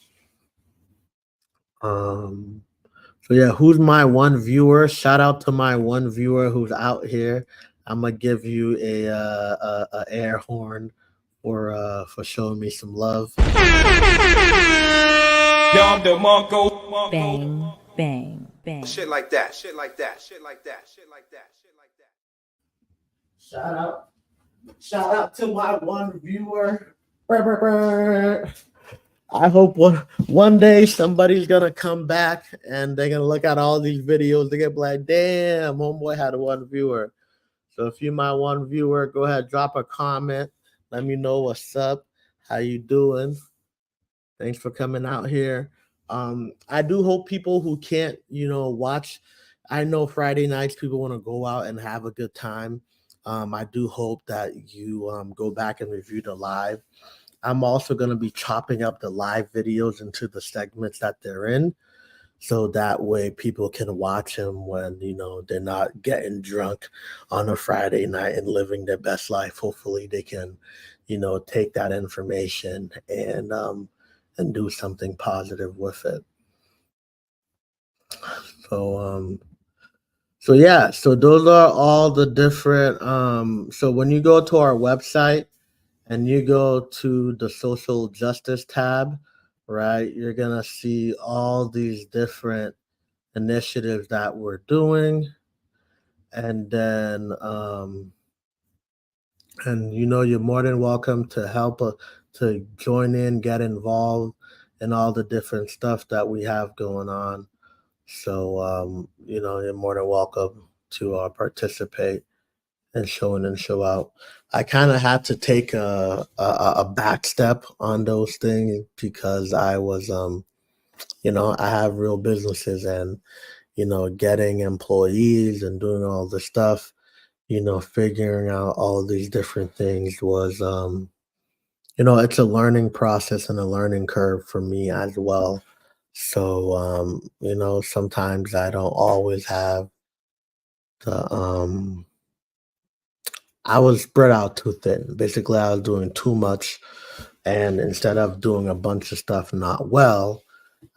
Um, so yeah, who's my one viewer? Shout out to my one viewer who's out here. I'm gonna give you a air horn for showing me some love. Bang, bang, bang. Shit like that. Shit like that. Shit like that. Shit like that. Shit like that. Shout out, shout out to my one viewer. Brr, brr, brr. I hope one day somebody's gonna come back and they're gonna look at all these videos. They're gonna be like, "Damn, homeboy had a one viewer." So if you're my one viewer, go ahead, drop a comment. Let me know what's up. How you doing? Thanks for coming out here. I do hope people who can't, watch. I know Friday nights people want to go out and have a good time. I do hope that you go back and review the live. I'm also going to be chopping up the live videos into the segments that they're in, so that way people can watch them when they're not getting drunk on a Friday night and living their best life. Hopefully they can take that information and do something positive with it. So yeah, so those are all the different so when you go to our website and you go to the social justice tab, right, you're gonna see all these different initiatives that we're doing. And then you're more than welcome to help to join in, get involved in all the different stuff that we have going on. So you're more than welcome to participate and show in and show out. I kind of had to take a back step on those things because I was I have real businesses, and getting employees and doing all the stuff, figuring out all these different things was, it's a learning process and a learning curve for me as well. So, sometimes I don't always have the, I was spread out too thin. Basically, I was doing too much. And instead of doing a bunch of stuff not well,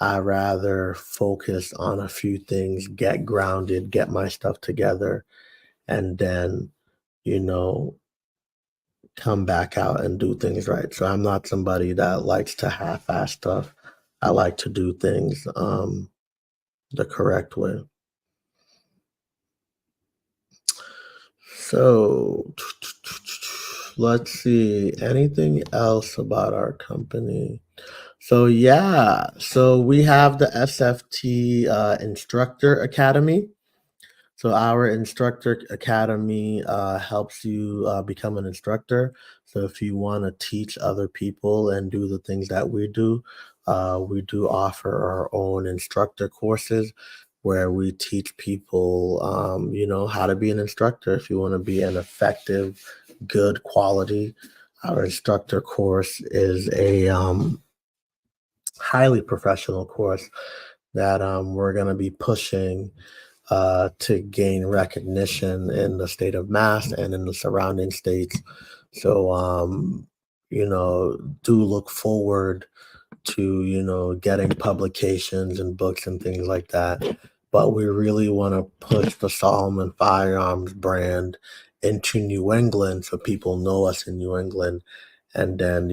I rather focus on a few things, get grounded, get my stuff together, and then, you know, come back out and do things right. So I'm not somebody that likes to half-ass stuff. I like to do things the correct way. So let's see, anything else about our company? So yeah, so we have the SFT Instructor Academy. So our instructor academy helps you become an instructor. So if you want to teach other people and do the things that we do offer our own instructor courses where we teach people, how to be an instructor. If you want to be an effective, good quality, our instructor course is a highly professional course that we're going to be pushing to gain recognition in the state of Mass and in the surrounding states. So, do look forward to, getting publications and books and things like that. But we really want to push the Solomon Firearms brand into New England so people know us in New England, and then,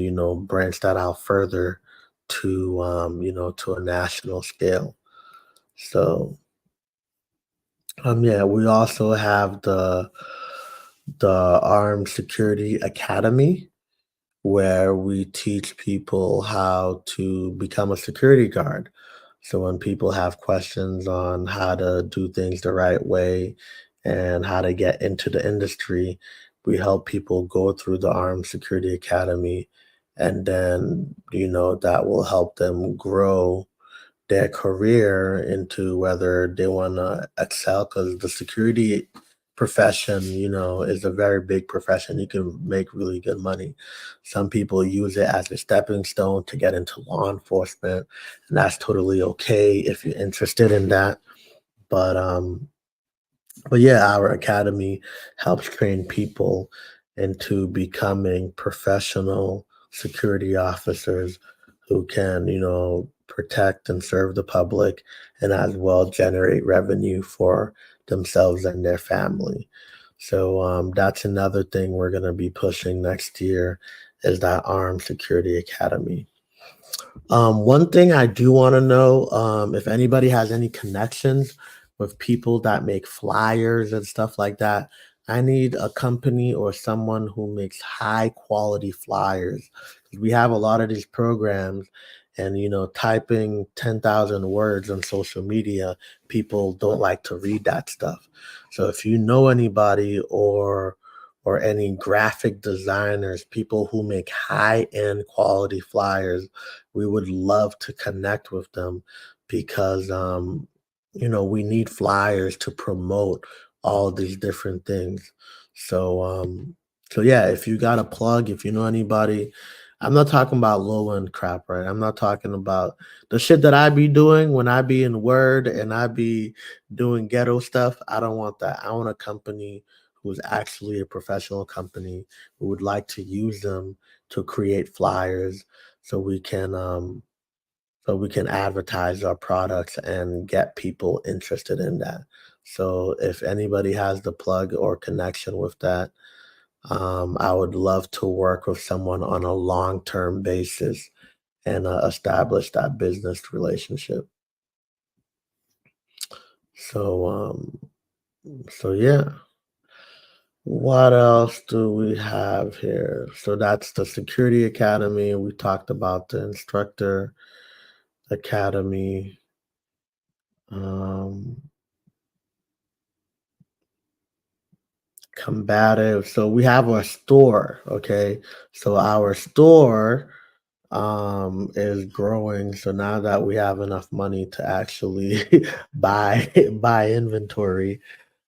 branch that out further to, to a national scale. So, yeah, we also have the Armed Security Academy where we teach people how to become a security guard. So when people have questions on how to do things the right way and how to get into the industry, we help people go through the Armed Security Academy, and then that will help them grow their career into whether they want to excel, because the security profession, is a very big profession. You can make really good money. Some people use it as a stepping stone to get into law enforcement, and that's totally okay if you're interested in that. But yeah, our academy helps train people into becoming professional security officers who can, protect and serve the public, and as well generate revenue for themselves and their family. So that's another thing we're going to be pushing next year, is that Armed Security Academy. One thing I do want to know, if anybody has any connections with people that make flyers and stuff like that. I need a company or someone who makes high quality flyers. 'Cause we have a lot of these programs, and typing 10,000 words on social media, people don't like to read that stuff. So if you know anybody, or any graphic designers, people who make high end quality flyers, we would love to connect with them, because we need flyers to promote all these different things. So yeah, if you got a plug, if you know anybody, I'm not talking about low end crap, right? I'm not talking about the shit that I be doing when I be in Word and I be doing ghetto stuff. I don't want that. I want a company who's actually a professional company, who would like to use them to create flyers, so we can advertise our products and get people interested in that. So if anybody has the plug or connection with that, I would love to work with someone on a long-term basis and establish that business relationship. So yeah. What else do we have here? So that's the Security Academy. We talked about the Instructor Academy. Um, Combative. So we have our store, okay? So our store is growing. So now that we have enough money to actually buy inventory,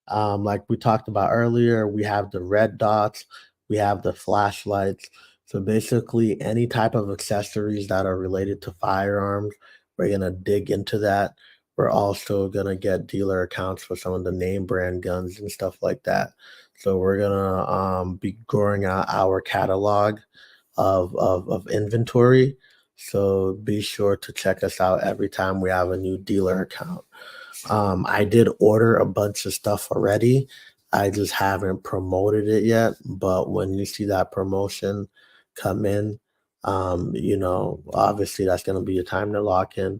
like we talked about earlier, we have the red dots, we have the flashlights. So basically, any type of accessories that are related to firearms, we're gonna dig into that. We're also gonna get dealer accounts for some of the name brand guns and stuff like that. So we're gonna be growing out our catalog of inventory. So be sure to check us out every time we have a new dealer account. I did order a bunch of stuff already. I just haven't promoted it yet. But when you see that promotion come in, obviously that's going to be a time to lock in.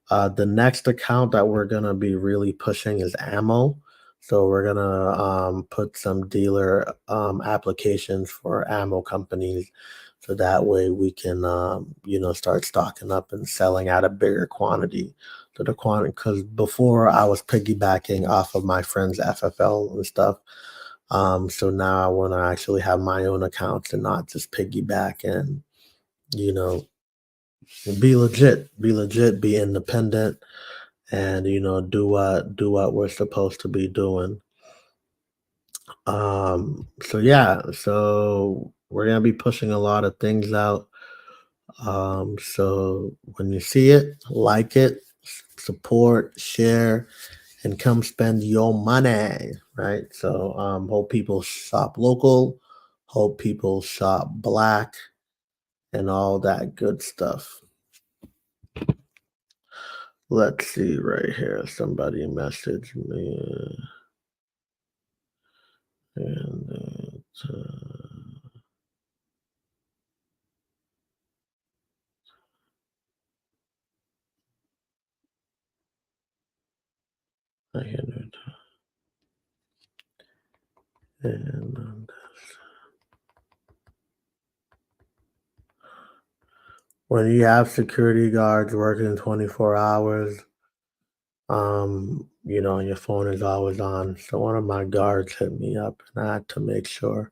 The next account that we're going to be really pushing is ammo. So we're going to put some dealer applications for ammo companies. So that way we can, start stocking up and selling at a bigger quantity to the quantity, because before I was piggybacking off of my friends' FFL and stuff. So now I want to actually have my own accounts and not just piggyback, and you know be independent, and do what we're supposed to be doing. So yeah, so we're gonna be pushing a lot of things out. So when you see it, like it, support, share, and come spend your money, right? So hope people shop local, hope people shop black, and all that good stuff. Let's see right here. Somebody messaged me, and I hinted, and when you have security guards working 24 hours, and your phone is always on. So one of my guards hit me up and I had to make sure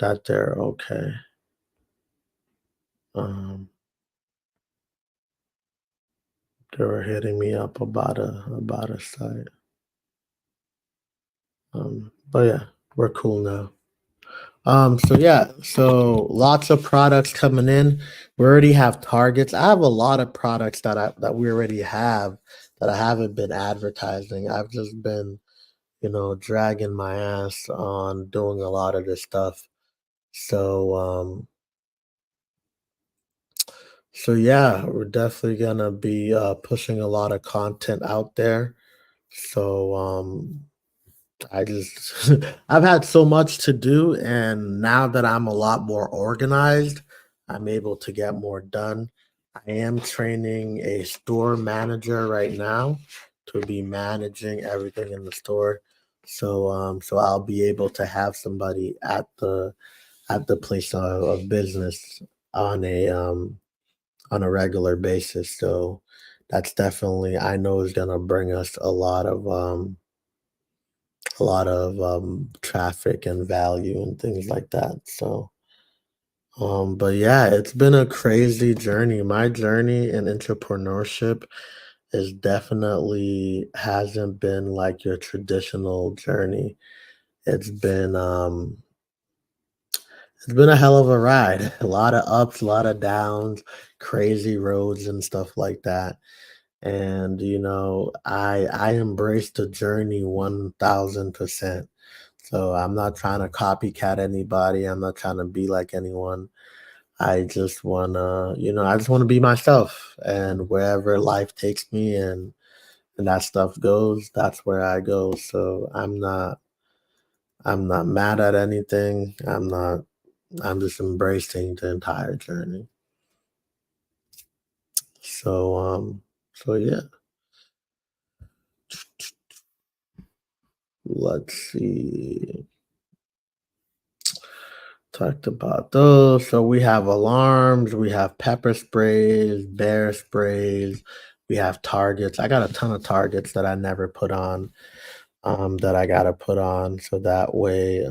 that they're okay. Um, they were hitting me up about a site. But yeah, we're cool now. So lots of products coming in. We already have targets. I have a lot of products that we already have that I haven't been advertising. I've just been, dragging my ass on doing a lot of this stuff. So yeah, we're definitely gonna be pushing a lot of content out there. So I just I've had so much to do, and now that I'm a lot more organized, I'm able to get more done. I am training a store manager right now to be managing everything in the store. So I'll be able to have somebody at the place of business on a regular basis. So that's definitely I know is gonna bring us a lot of traffic and value and things like that. So, but yeah, it's been a crazy journey. My journey in entrepreneurship is definitely hasn't been like your traditional journey. It's been um it's been a hell of a ride. A lot of ups, a lot of downs, crazy roads and stuff like that. And I embrace the journey 1000%. So I'm not trying to copycat anybody. I'm not trying to be like anyone. I just want to be myself, and wherever life takes me and that stuff goes, that's where I go. So I'm not mad at anything. I'm just embracing the entire journey. So yeah, let's see. Talked about those. So we have alarms, we have pepper sprays, bear sprays, we have targets. I got a ton of targets that I never put on, that I gotta put on so that way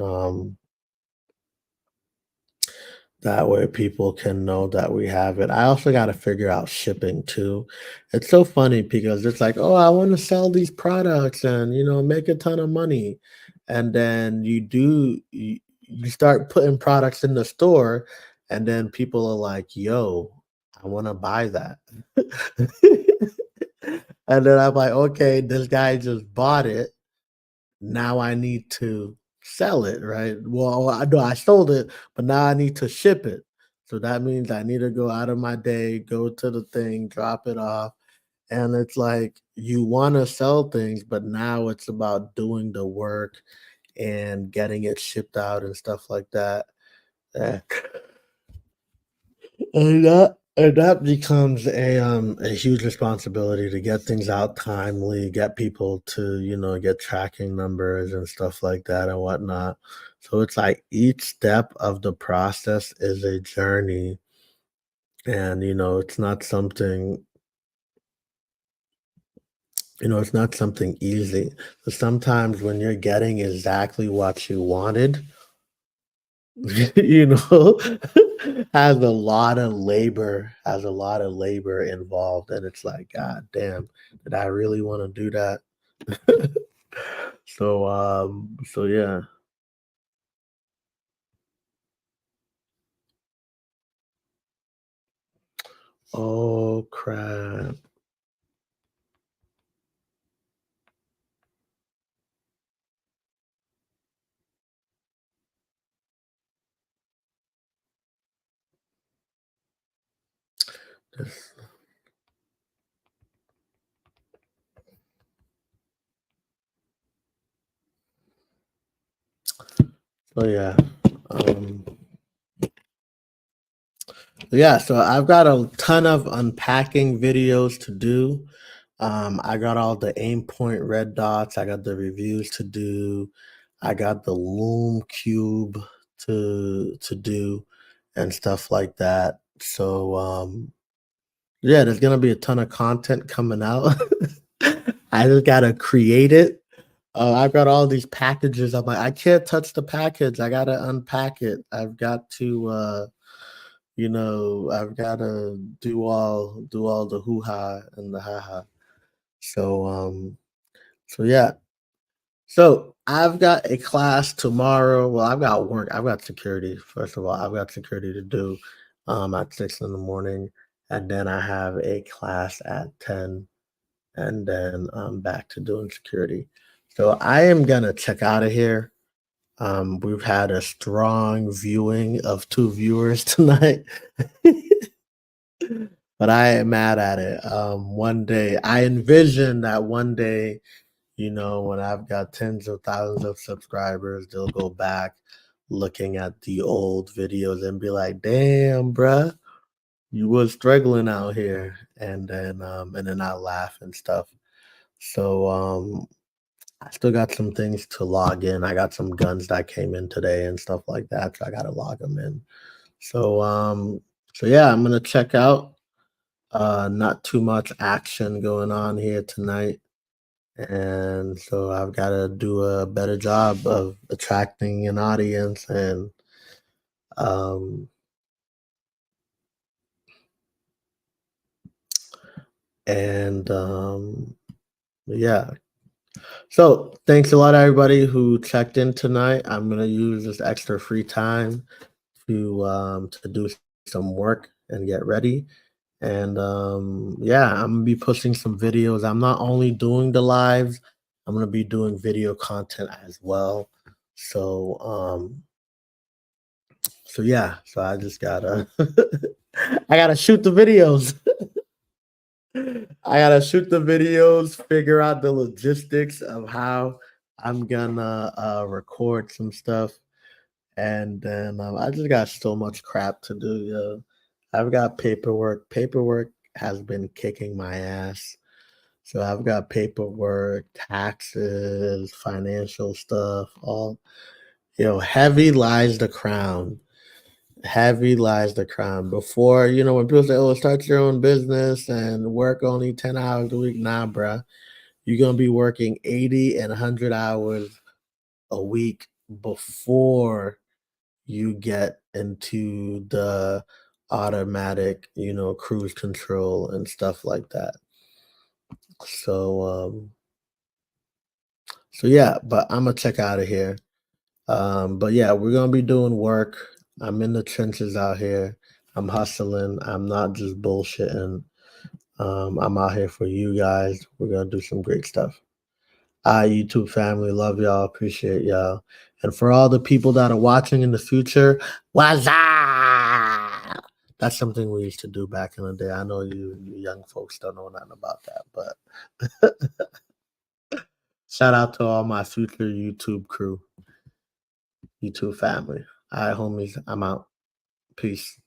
people can know that we have it. I also gotta figure out shipping too. It's so funny because it's like, "Oh, I wanna sell these products and, make a ton of money." And then you start putting products in the store, and then people are like, "Yo, I wanna buy that." And then I'm like, "Okay, this guy just bought it. Now I need to sell it, right? Well, I know I sold it, but now I need to ship it. So that means I need to go out of my day, go to the thing, drop it off. And it's like you want to sell things, but now it's about doing the work and getting it shipped out and stuff like that. Eh, and that becomes a huge responsibility to get things out timely, get people to, get tracking numbers and stuff like that and whatnot. So it's like each step of the process is a journey, and it's not something easy. So sometimes when you're getting exactly what you wanted, you know, has a lot of labor involved, and it's like, God damn, did I really want to do that? So yeah. Oh crap. This- So yeah. Um so I've got a ton of unpacking videos to do. I got all the aim point red dots. I got the reviews to do. I got the loom cube to do and stuff like that. So Yeah, there's gonna be a ton of content coming out. I just gotta create it. I've got all these packages. I'm like, I can't touch the package. I gotta unpack it. I've got to, I've gotta do all the hoo ha and the ha ha. So, so yeah. So I've got a class tomorrow. Well, I've got work. I've got security. First of all, I've got security to do at 6 in the morning. And then I have a class at 10. And then I'm back to doing security. So I am gonna check out of here. We've had a strong viewing of 2 viewers tonight. But I am mad at it. One day I envision that one day, when I've got tens of thousands of subscribers, they'll go back looking at the old videos and be like, damn, bruh, you was struggling out here. And then I'll laugh and stuff. So I still got some things to log in. I got some guns that came in today and stuff like that. So I gotta log them in. So yeah, I'm gonna check out. Not too much action going on here tonight. And so I've got to do a better job of attracting an audience um and yeah. So thanks a lot everybody who checked in tonight. I'm gonna use this extra free time to do some work and get ready. And yeah, I'm gonna be pushing some videos. I'm not only doing the lives, I'm gonna be doing video content as well. So so yeah, so I just gotta I gotta shoot the videos. I gotta shoot the videos, figure out the logistics of how I'm gonna record some stuff. And then I just got so much crap to do, yo. I've got paperwork. Paperwork has been kicking my ass. So I've got paperwork, taxes, financial stuff, all, heavy lies the crown. Heavy lies the crown. Before, when people say, oh, start your own business and work only 10 hours a week. Nah, bruh. You're going to be working 80 and 100 hours a week before you get into the automatic, cruise control and stuff like that. So, so yeah, but I'm gonna check out of here. But yeah, we're gonna be doing work. I'm in the trenches out here. I'm hustling. I'm not just bullshitting. I'm out here for you guys. We're gonna do some great stuff. YouTube family, love y'all, appreciate y'all. And for all the people that are watching in the future, what's up? That's something we used to do back in the day. I know you young folks don't know nothing about that, but shout out to all my future YouTube crew, YouTube family. All right, homies, I'm out. Peace.